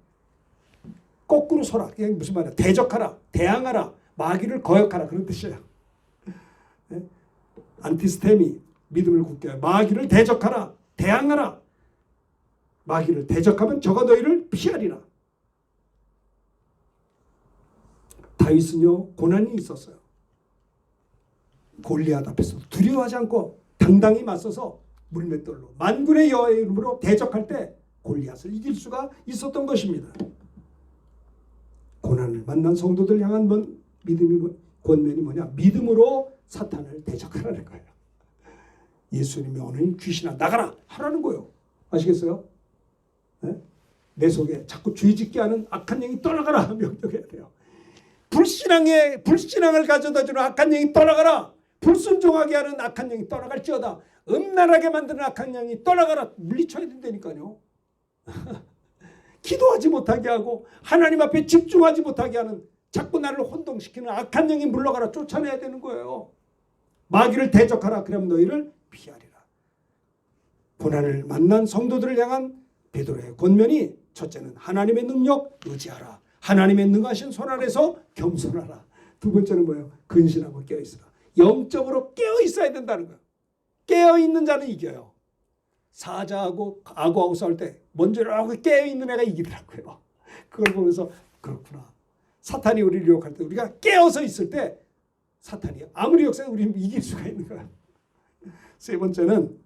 거꾸로 서라. 그게 무슨 말이야? 대적하라. 대항하라. 마귀를 거역하라. 그런 뜻이에요. 네? 안티스테미. 믿음을 굳게 하여 마귀를 대적하라. 대항하라. 마귀를 대적하면 저가 너희를 피하리라. 다윗은요, 고난이 있었어요. 골리앗 앞에서 두려워하지 않고 당당히 맞서서 물맷돌로 만군의 여호와의 이름으로 대적할 때 골리앗을 이길 수가 있었던 것입니다. 고난을 만난 성도들 향한 권면이 뭐냐? 믿음으로 사탄을 대적하라는 거예요. 예수님이 오늘 귀신아 나가라 하라는 거예요. 아시겠어요? 네? 내 속에 자꾸 죄짓게 하는 악한 영이 떠나가라 명령해야 돼요. 불신앙을 가져다주는 악한 영이 떠나가라. 불순종하게 하는 악한 영이 떠나갈지어다. 음란하게 만드는 악한 영이 떠나가라. 물리쳐야 된다니까요. 기도하지 못하게 하고 하나님 앞에 집중하지 못하게 하는, 자꾸 나를 혼동시키는 악한 영이 물러가라. 쫓아내야 되는 거예요. 마귀를 대적하라. 그럼 너희를 피하리라. 고난을 만난 성도들을 향한 베드로의 권면이, 첫째는 하나님의 능력 의지하라. 하나님의 능하신 손 아래서 겸손하라. 두 번째는 뭐예요? 근신하고 깨어있으라. 영적으로 깨어있어야 된다는 거예요. 깨어있는 자는 이겨요. 사자하고 악어하고 싸울 때 먼저 이렇게 깨어있는 애가 이기더라고요. 그걸 보면서 그렇구나. 사탄이 우리를 유혹할 때 우리가 깨어서 있을 때 사탄이 아무리 역사에 우리는 이길 수가 있는 거예요. 세 번째는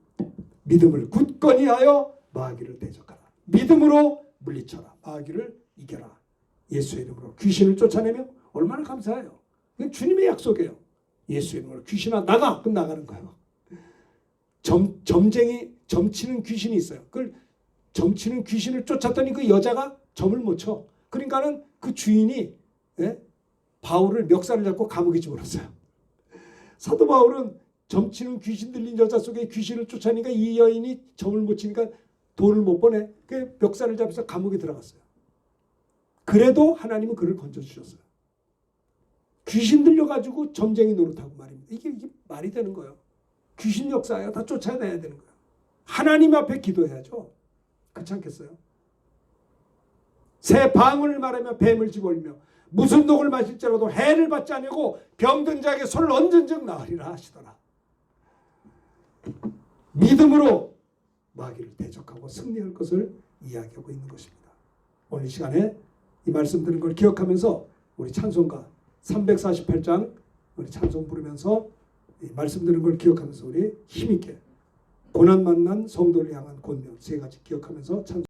믿음을 굳건히 하여 마귀를 대적하라. 믿음으로 물리쳐라. 마귀를 이겨라. 예수의 이름으로 귀신을 쫓아내며, 얼마나 감사해요. 이건 주님의 약속이에요. 예수의 이름으로 귀신아 나가. 그럼 나가는 거예요. 점치는 귀신이 있어요. 그걸 점치는 귀신을 쫓았더니 그 여자가 점을 못 쳐. 그러니까는 그 주인이 바울을 멱살을 잡고 감옥에 집어넣었어요. 사도 바울은 점치는 귀신 들린 여자 속에 귀신을 쫓아내니까 이 여인이 점을 못 치니까 돈을 못 보내. 그 멱살을 잡아서 감옥에 들어갔어요. 그래도 하나님은 그를 건져주셨어요. 귀신 들려가지고 점쟁이 노릇하고 말입니다. 이게 말이 되는 거예요. 귀신 역사예요. 다 쫓아내야 되는 거예요. 하나님 앞에 기도해야죠. 그렇지 않겠어요? 새 방울을 말하며 뱀을 집어올며 무슨 독을 마실지라도 해를 받지 아니하고 병든 자에게 손을 얹은 즉 나으리라 하시더라. 믿음으로 마귀를 대적하고 승리할 것을 이야기하고 있는 것입니다. 오늘 시간에 이 말씀 드린 걸 기억하면서 우리 찬송가 348장 우리 찬송 부르면서 이 말씀 드린 걸 기억하면서 우리 힘있게 고난 만난 성도를 향한 권면 세 가지 기억하면서 찬송